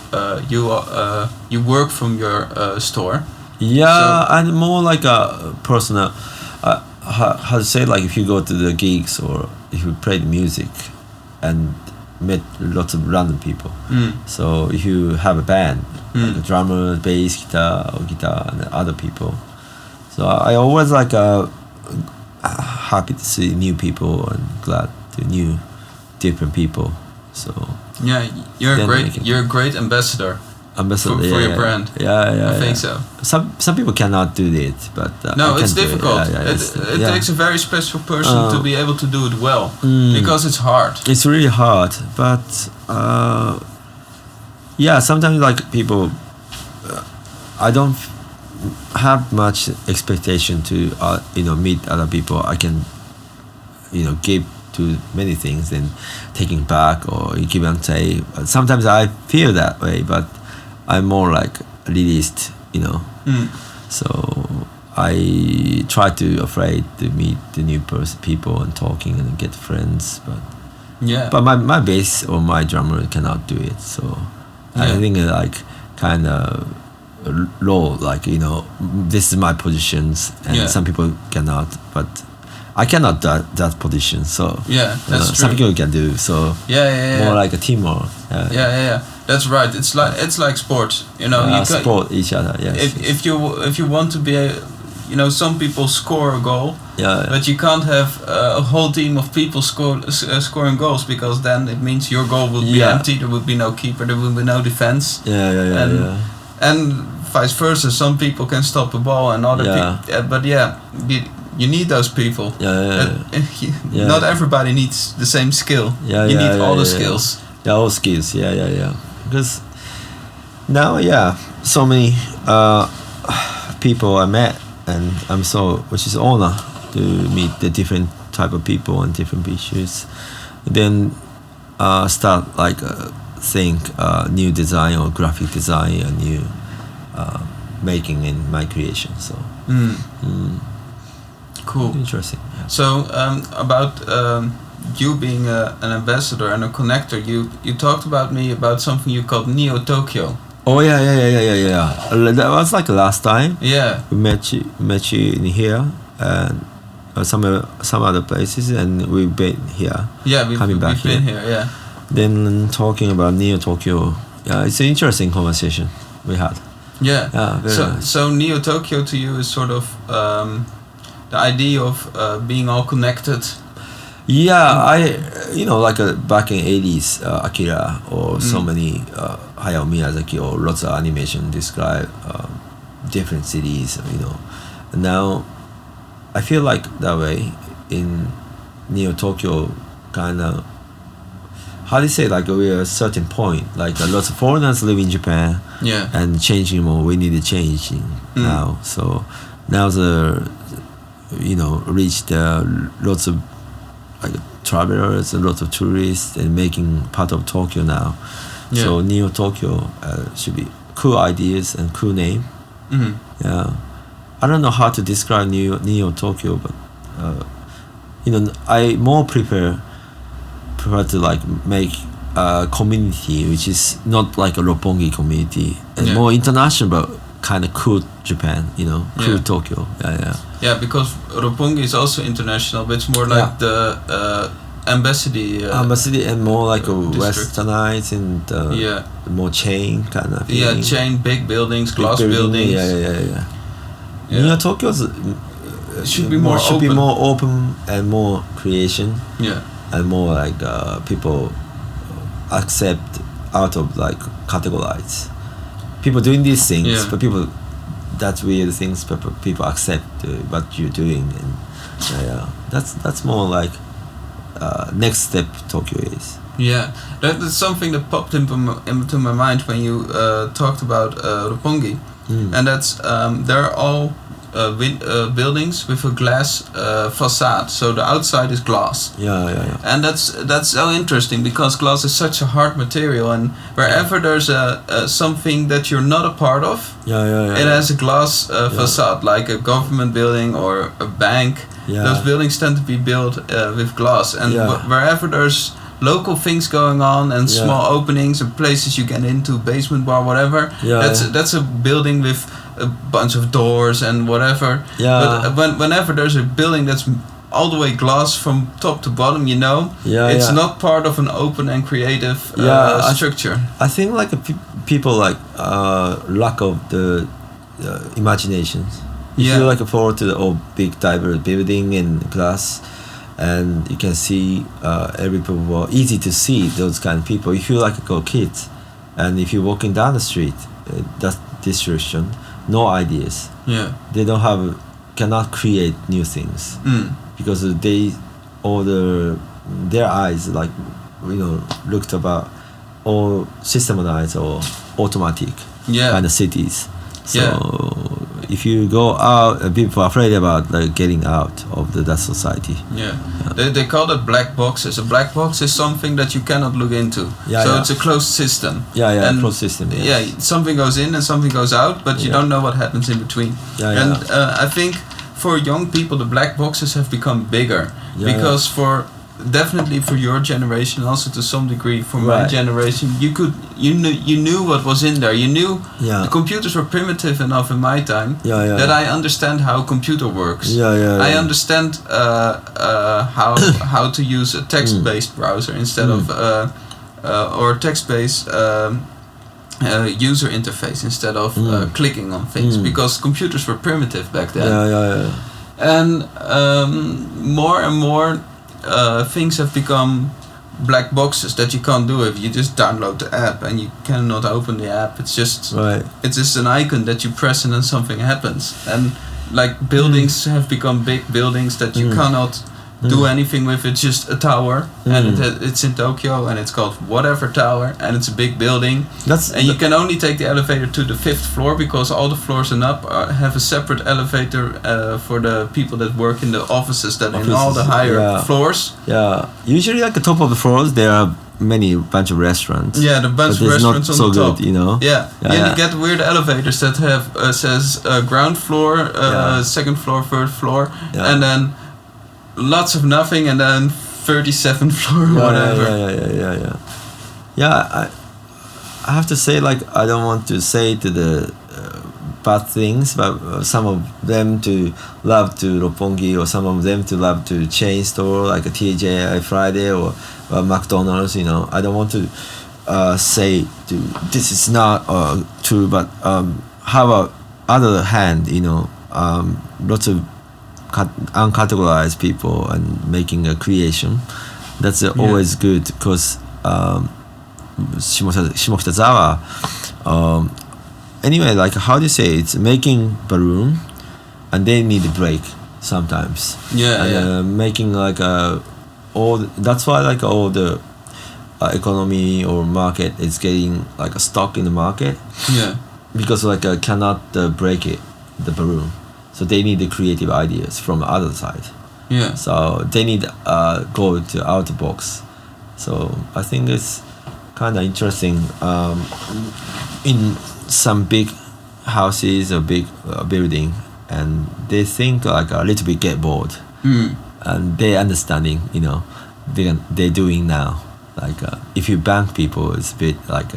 work from your store.
Yeah, so, and more like a personal. How to say, like if you go to the gigs or if you play the music, and met lots of random people. So if you have a band, like a drummer, bass, guitar, and other people. So I always like happy to see new people and glad to new different people. So
you're a great ambassador. For your brand. I think so.
Some people cannot do it, but
no, it's difficult. It takes a very special person to be able to do it well, because it's hard.
It's really hard, but sometimes like people, I don't have much expectation to meet other people. I can give to many things and taking back or give and take. But sometimes I feel that way, but I'm more like released, you know. So I try to afraid to meet the new people and talking and get friends, but my bass or my drummer cannot do it. So I think like kind of low, like, you know, this is my positions, and some people cannot, but I cannot that position. So
that's true.
Some people can do. So more like a teamwork.
That's right. It's like sports. You know, you
support each other. Yes.
If you want to be some people score a goal. But you can't have a whole team of people scoring goals, because then it means your goal would be empty. There would be no keeper. There would be no defense. And vice versa. Some people can stop a ball, and other people. But you need those people. Not everybody needs the same skill. You need all the skills.
All skills. Because now, so many people I met, and I'm which is honor to meet the different type of people and different issues. Then start like think new design or graphic design and new
Cool.
Interesting.
So about you being an ambassador and a connector, you talked about me about something you called Neo Tokyo.
Oh yeah. That was like last time.
Yeah.
We met you in here and some other places, and we've been here.
Yeah, we've been here. Yeah.
Then talking about Neo Tokyo. Yeah, it's an interesting conversation we had.
Yeah.
Very nice.
So Neo Tokyo to you is sort of the idea of being all connected.
Yeah, like back in 80s, Akira or so many Hayao Miyazaki or lots of animation describe different cities, And now I feel like that way in Neo Tokyo, kind of, how do you say, like we're at a certain point, like lots of foreigners live in Japan, and changing more, we need to change now. So now reached lots of like travelers and lots of tourists and making part of Tokyo now. Yeah. So Neo Tokyo should be cool ideas and cool name.
Mm-hmm.
Yeah, I don't know how to describe Neo Tokyo, but I more prefer to like make a community which is not like a Roppongi community and more international, but kind of cool Japan, cool Tokyo.
Yeah, because Roppongi is also international, but it's more like the embassy
and more like a westernized and more chain kind of feeling.
Yeah, chain, big buildings, glass buildings.
Yeah. Neo Tokyo should be more open and more creation.
Yeah.
And more like people accept out of like categorize. People doing these things, but that's weird things. But people accept what you're doing, and that's more like next step Tokyo is.
Yeah, that's something that popped into my mind when you talked about Roppongi, and that's they're all buildings with a glass facade, so the outside is glass.
Yeah.
And that's so interesting because glass is such a hard material, and wherever there's something that you're not a part of, it has a glass facade, like a government building or a bank. Those buildings tend to be built with glass, and wherever there's local things going on and small openings and places you get into, basement bar, whatever, that's a building with a bunch of doors and whatever. But whenever there's a building that's all the way glass from top to bottom, it's not part of an open and creative structure.
I think like people like lack of the imaginations. If you like forward to the old big diverse building and glass, and you can see every people, easy to see those kind of people. If you like go kids, and if you're walking down the street, that distribution, no ideas.
Yeah.
They cannot create new things because their eyes like looked about all systematized or automatic kind of cities. So if you go out, people are afraid about like getting out of that society.
They call it black boxes. A black box is something that you cannot look into. It's a closed system.
And closed system.
Something goes in and something goes out, but you don't know what happens in between. I think for young people the black boxes have become bigger because definitely for your generation, also to some degree for my generation, you knew what was in there. You knew the computers were primitive enough in my time that I understand how a computer works. I understand how to use a text-based browser instead of or text-based user interface instead of clicking on things, because computers were primitive back then. And more and more things have become black boxes that you can't do if you just download the app and you cannot open the app. It's just an icon that you press and then something happens. And like buildings have become big buildings that you cannot do anything with. It's just a tower, and it's in Tokyo, and it's called whatever tower, and it's a big building. You can only take the elevator to the 5th floor because all the floors and up have a separate elevator for the people that work in the offices in all the higher floors.
Usually like the top of the floors there are many bunch of restaurants.
Yeah, the bunch
but
of
it's not
restaurants on
so
the top.
good, you know.
Yeah,
Yeah,
and
yeah.
you get weird elevators that have says ground floor, second floor, third floor,
Yeah.
and then lots of nothing, and then 37th floor or whatever.
Yeah, I have to say, like, I don't want to say to the bad things, but some of them to love to Roppongi, or some of them to love to chain store like a TJ Friday or McDonald's. You know, I don't want to say to this is not true, but however, other hand, you know, lots of uncategorized people and making a creation. That's always good because Shimokitazawa. Anyway, like how do you say it's making balloon, and they need a break sometimes. Making like that's why like all the economy or market is getting like a stock in the market.
Yeah.
Because like cannot break it the balloon, so they need the creative ideas from the other side.
Yeah.
So they need go to out the box. So I think it's kind of interesting. In some big houses or big building, and they think like a little bit get bored, and they understanding, you know, they're doing now. Like if you bank people, it's a bit like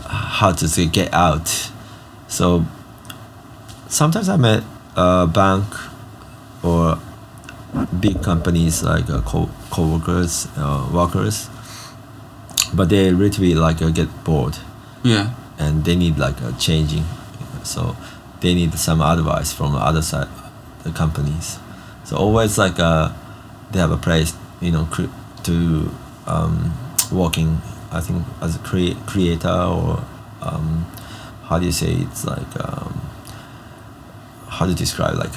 hard to say get out. So sometimes I met bank or big companies like co-workers, workers, but they literally like get bored.
Yeah.
And they need like a changing, so they need some advice from the other side, the companies. So always like they have a place, you know, to working. I think as a creator or how do you say it's like how to describe like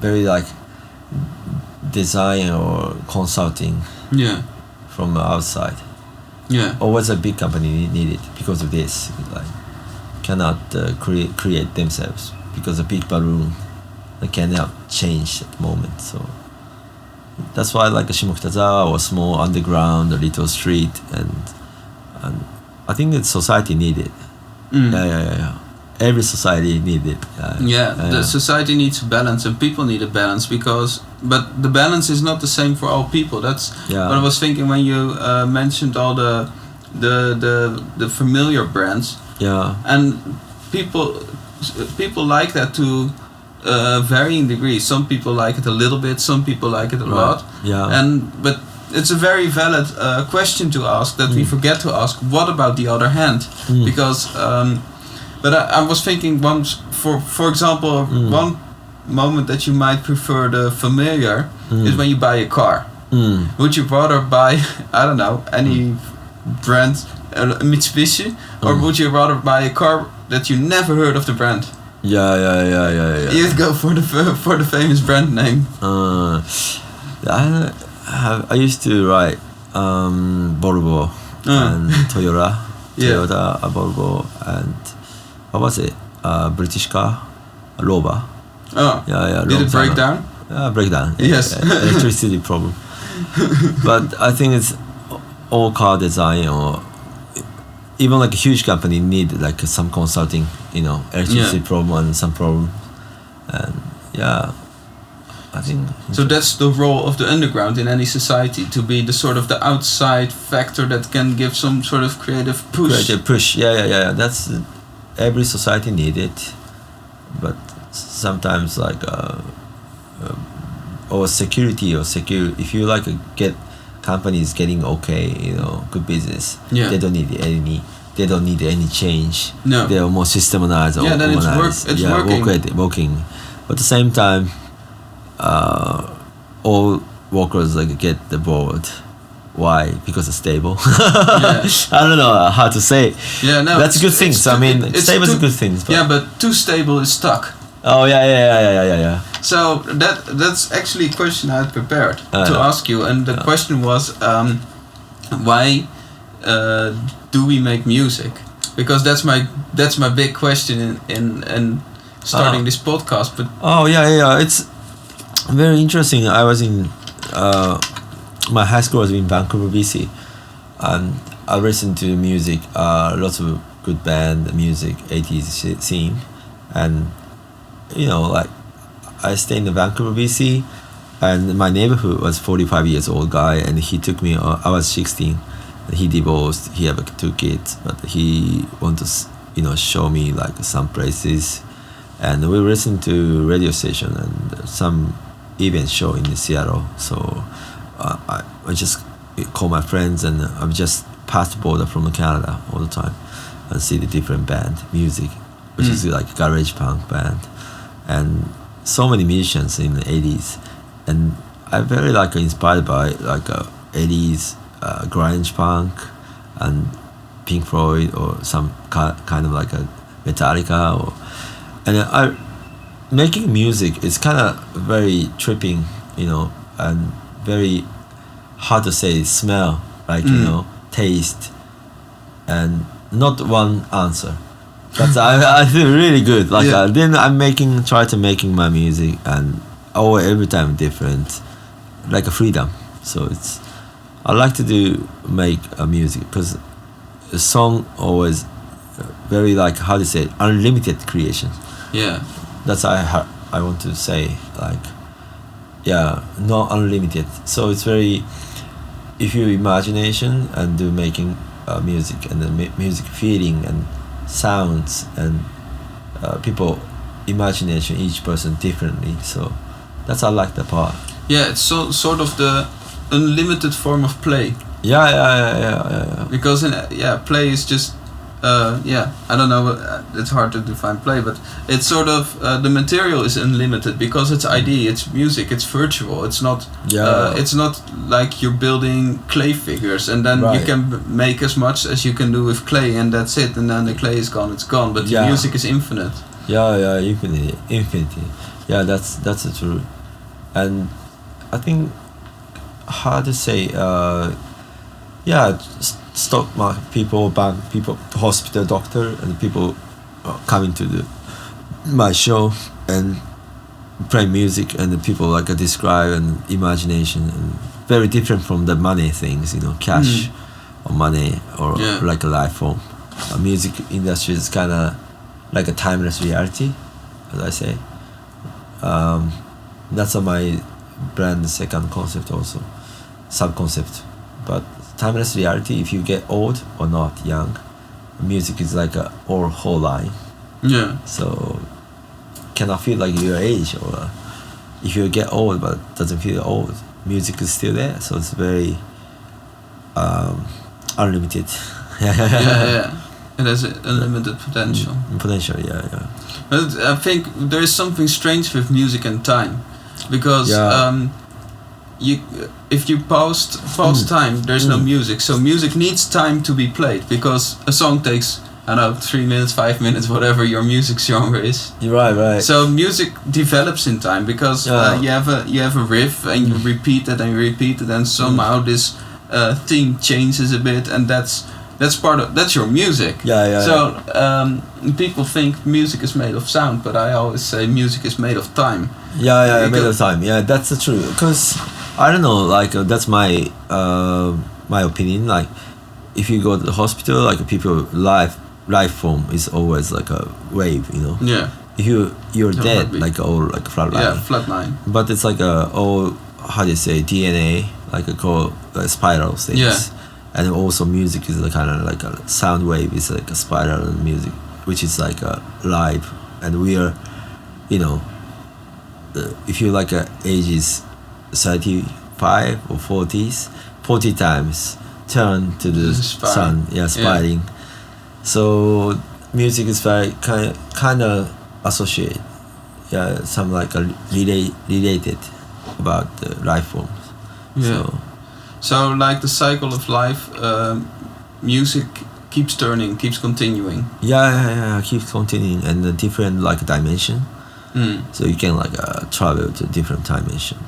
very like design or consulting.
Yeah.
From the outside.
Yeah.
Always a big company need it because of this. Like cannot create themselves because a big balloon they cannot change at the moment. So that's why like Shimokitazawa was small underground, a little street, and I think that society need it. Yeah. Every society need it.
The society needs a balance, and people need a balance but the balance is not the same for all people. That's what I was thinking when you mentioned all the familiar brands.
Yeah.
And people like that to varying degrees. Some people like it a little bit. Some people like it a lot.
Yeah.
But it's a very valid question to ask that we forget to ask. What about the other hand? Because. But I was thinking once, for example, one moment that you might prefer the familiar is when you buy a car. Would you rather buy, I don't know, any brand, Mitsubishi, or would you rather buy a car that you never heard of the brand?
Yeah.
You'd go for the famous brand name.
I used to ride Volvo and Toyota, Volvo, and what was it? British car, Rover.
Oh.
Yeah.
Did it break down?
Break down.
Yes.
Electricity problem. But I think it's all car design or even like a huge company need like some consulting, you know, electricity problem and some problem, and I think.
So that's the role of the underground in any society, to be the sort of the outside factor that can give some sort of creative push.
Yeah. That's every society need it, but sometimes like or security. If you like get companies getting okay, you know, good business.
Yeah.
They don't need any change.
No.
They are more systematized.
Yeah, then it's working.
Working. But at the same time, all workers like get the board. Why? Because it's stable. I don't know how to say.
Yeah, no.
That's a good thing. So I mean, stable is a good thing.
But too stable is stuck.
Oh yeah.
So that's actually a question I had prepared to ask you, and the question was, why do we make music? Because that's my big question in starting this podcast. But
it's very interesting. I was in my high school was in Vancouver, BC, and I listened to music, lots of good band music, 80s scene, and like I stayed in Vancouver, BC, and my neighborhood was 45 years old guy, and he took me. I was 16, and he divorced. He had 2 kids, but he wanted to show me like some places, and we listened to radio station and some event show in Seattle. So I just call my friends, and I just pass the border from Canada all the time and see the different band music, which is like garage punk band, and so many musicians in the 80s, and I'm very like inspired by like 80s grunge punk and Pink Floyd or some kind of like a Metallica, and I making music is kind of very tripping, and very hard to say smell, like taste, and not one answer. But I feel really good. Like then I'm try to making my music, and every time different, like a freedom. So I like to make a music because a song always very like how to say it, unlimited creation.
Yeah.
That's I want to say, like not unlimited. So it's very, if you imagination and do making music and the music feeling and sounds and people imagination, each person differently. So that's I like the part.
Yeah, it's sort of the unlimited form of play.
Yeah.
Because play is just I don't know. It's hard to define play, but it's sort of the material is unlimited because it's ID, it's music, it's virtual. It's not. It's not like you're building clay figures and then you can make as much as you can do with clay and that's it. And then the clay is gone. It's gone. But the music is infinite.
Yeah, infinity. Yeah, that's the truth. And I think hard to say. Stock market people, bank people, hospital, doctor, and people coming to my show and play music, and the people like describe and imagination, and very different from the money things, cash or money or like a life form. Music industry is kind of like a timeless reality, as I say. That's my brand second concept also, sub-concept, but timeless reality. If you get old or not young, music is like a whole line.
Yeah.
So cannot feel like your age, or if you get old but doesn't feel old, music is still there. So it's very unlimited.
Yeah. It has unlimited potential.
Potential, yeah.
But I think there is something strange with music and time, because if you pause time, there's no music. So music needs time to be played, because a song takes 3 minutes, 5 minutes, whatever your music genre is.
You're right.
So music develops in time, because you have a riff and you repeat it and somehow this theme changes a bit, and that's your music. So people think music is made of sound, but I always say music is made of time.
Made of time. Yeah, that's the truth. Because I don't know, like that's my opinion. Like if you go to the hospital, like people life form is always like a wave,
Yeah.
If you're dead, like flatline.
Yeah, flatline.
But it's like how do you say, DNA, like called spiral things.
Yeah.
And also music is kind of like a sound wave. It's like a spiral in music, which is like a live, and we are, if you like ages 35 or 40s, 40 times turn to the sun, spiraling. Yeah. So music is very kind of associate, some like related about the life forms.
Yeah. So like the cycle of life, music keeps turning, keeps continuing.
Yeah, keeps continuing, and a different like dimension. So you can like travel to different dimension.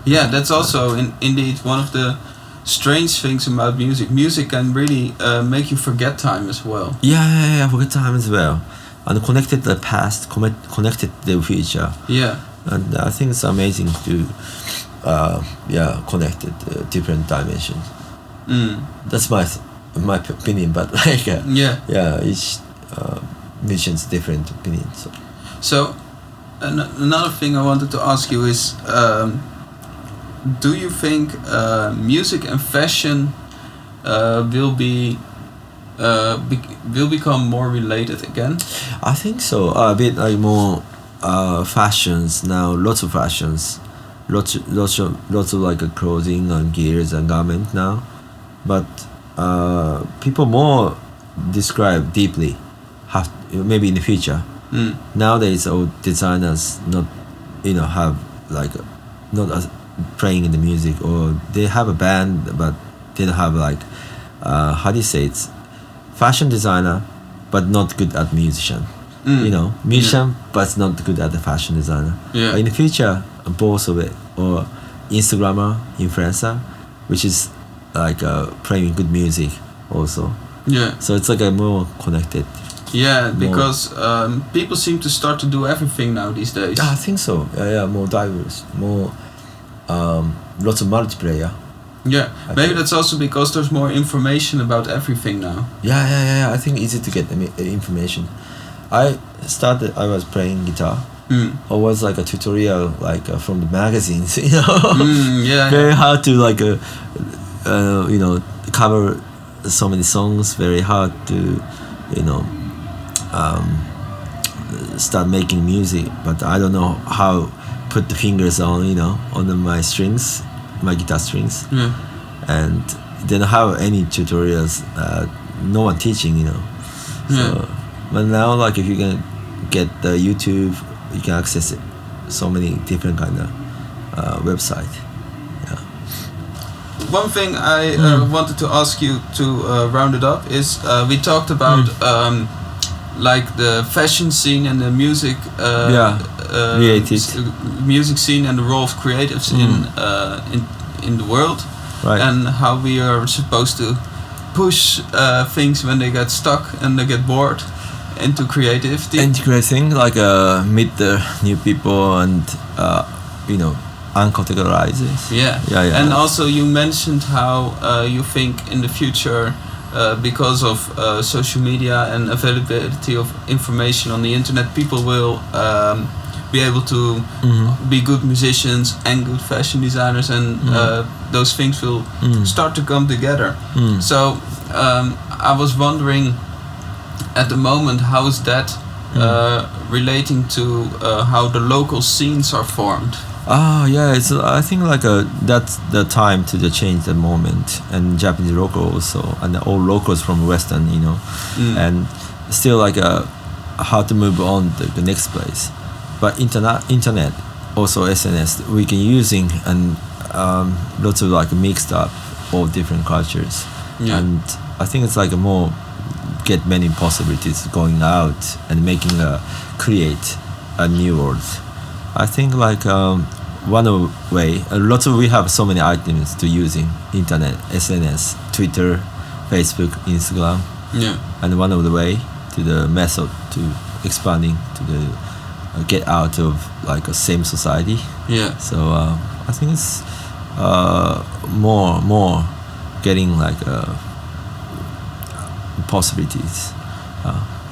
Yeah, that's also indeed one of the strange things about music. Music can really make you forget time as well.
Yeah, forget time as well, and connected the past, connected the future.
Yeah.
And I think it's amazing to connected different dimensions.
Mm.
That's my opinion, but like each musician's different opinion.
So another thing I wanted to ask you is, do you think music and fashion will become more related again?
I think so. A bit like more fashions now. Lots of fashions, lots of like clothing and gears and garment now, but people more describe deeply. Have maybe in the future. Nowadays, all designers not have like not as playing in the music, or they have a band but they don't have like how do you say it's fashion designer but not good at musician. Musician but not good at the fashion designer. In the future, both of it, or Instagrammer, influencer, which is like playing good music also. So it's like a more connected.
Because people seem to start to do everything now these days.
I think so. More diverse, more lots of multiplayer.
Maybe that's also because there's more information about everything now.
I think easy to get information. I was playing guitar. Or was like a tutorial like from the magazines, very hard to like cover so many songs, very hard to start making music, but I don't know how put the fingers on my strings, my guitar strings, and didn't have any tutorials, no one teaching, So, but now like if you can get the YouTube, you can access it, so many different kind of website.
One thing I wanted to ask you to round it up is we talked about like the fashion scene and the music music scene and the role of creatives in the world, and how we are supposed to push things when they get stuck and they get bored into creativity.
Integrating, like meet the new people and uncategorizes.
And also you mentioned how you think in the future, because of social media and availability of information on the internet, people will be able to be good musicians and good fashion designers, and those things will start to come together. So I was wondering, at the moment, how is that relating to how the local scenes are formed?
It's I think like that's the time to change the moment, and Japanese local also, and all locals from Western, and still like how to move on to the next place. But internet also SNS we can using, and lots of like mixed up all different cultures, and I think it's like a more get many possibilities going out and making create a new world. I think like one way, we have so many items to using internet, SNS, Twitter, Facebook, Instagram, and one of the way to the method to expanding to the get out of like a same society. So I think it's more getting like possibilities.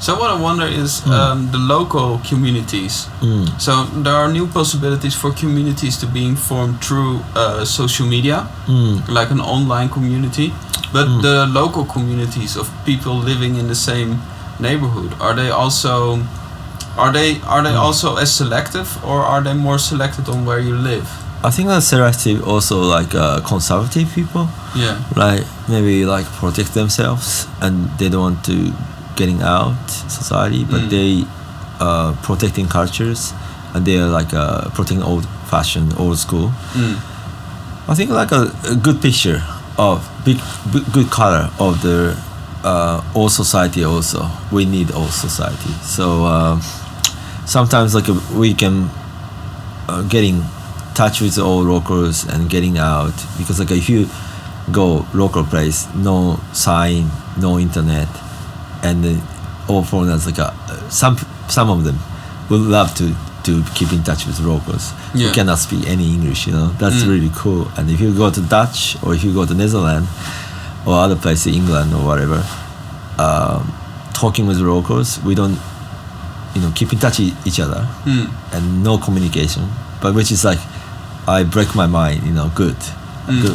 So what I wonder is the local communities. So there are new possibilities for communities to being formed through social media, like an online community. But the local communities of people living in the same neighborhood, are they also as selective, or are they more selected on where you live?
I think that's selective also, like conservative people. Like maybe like protect themselves and they don't want to getting out society, but they protecting cultures, and they are like protecting old fashioned, old school. I think like a good picture of good color of the old society also. We need old society. So sometimes like we can getting touch with all locals and getting out, because like if you go local place, no sign, no internet, and all foreigners like some of them would love to to keep in touch with locals.
Yeah.
You cannot speak any English, That's really cool. And if you go to Dutch or if you go to Netherlands or other places, England or whatever, talking with locals, we don't, keep in touch with each other and no communication. But which is like, I break my mind, good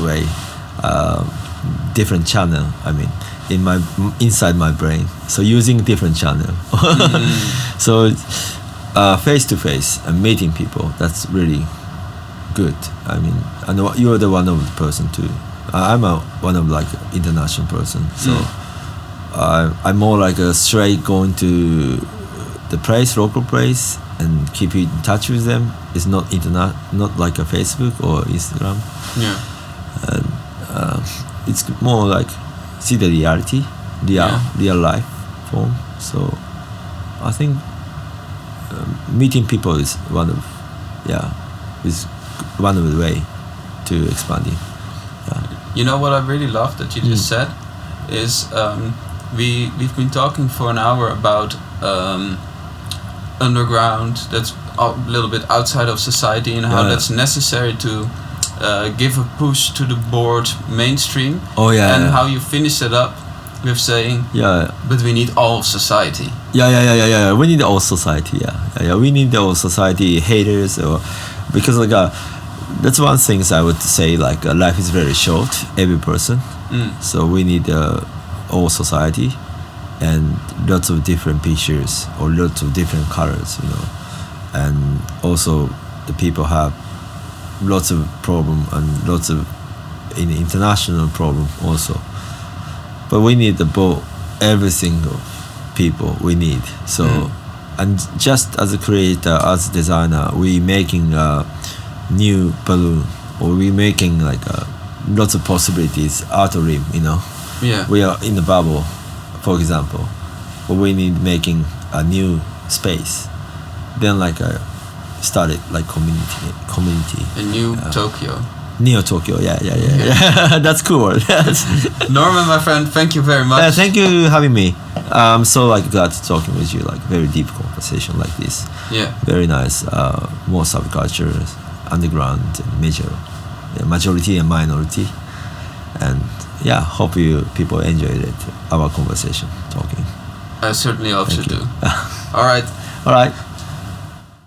way. Different channel, inside my brain. So using different channel. So face to face and meeting people, that's really good. And you're the one of the person too. I'm one of like international person. So I'm more like a straight going to the place, local place, and keep in touch with them. It's not not like a Facebook or Instagram.
Yeah.
And it's more like see the reality, real life form. So I think meeting people is one of the way to expanding.
You know what I really love that you just said is we've been talking for an hour about underground, that's a little bit outside of society, and how that's necessary to give a push to the board mainstream. And how you finish it up with saying, but we need all of society.
We need all society. We need all society haters, because that's one thing I would say. Like life is very short, every person. So we need all society, and lots of different pictures or lots of different colors, and also the people have lots of problem and lots of international problem also. But we need every single people we need. So and just as a creator, as a designer, we making a new balloon, or we making like lots of possibilities out of it. We are in the bubble, for example, but we need making a new space. Then started like community.
A new Tokyo.
Neo Tokyo, that's cool.
Norman, my friend, thank you very much.
Thank you for having me. I'm so glad to talking with you. Very deep conversation like this. Very nice. More subcultures, underground, majority and minority, and hope you people enjoyed it. Our conversation talking.
I certainly hope so too.
All right.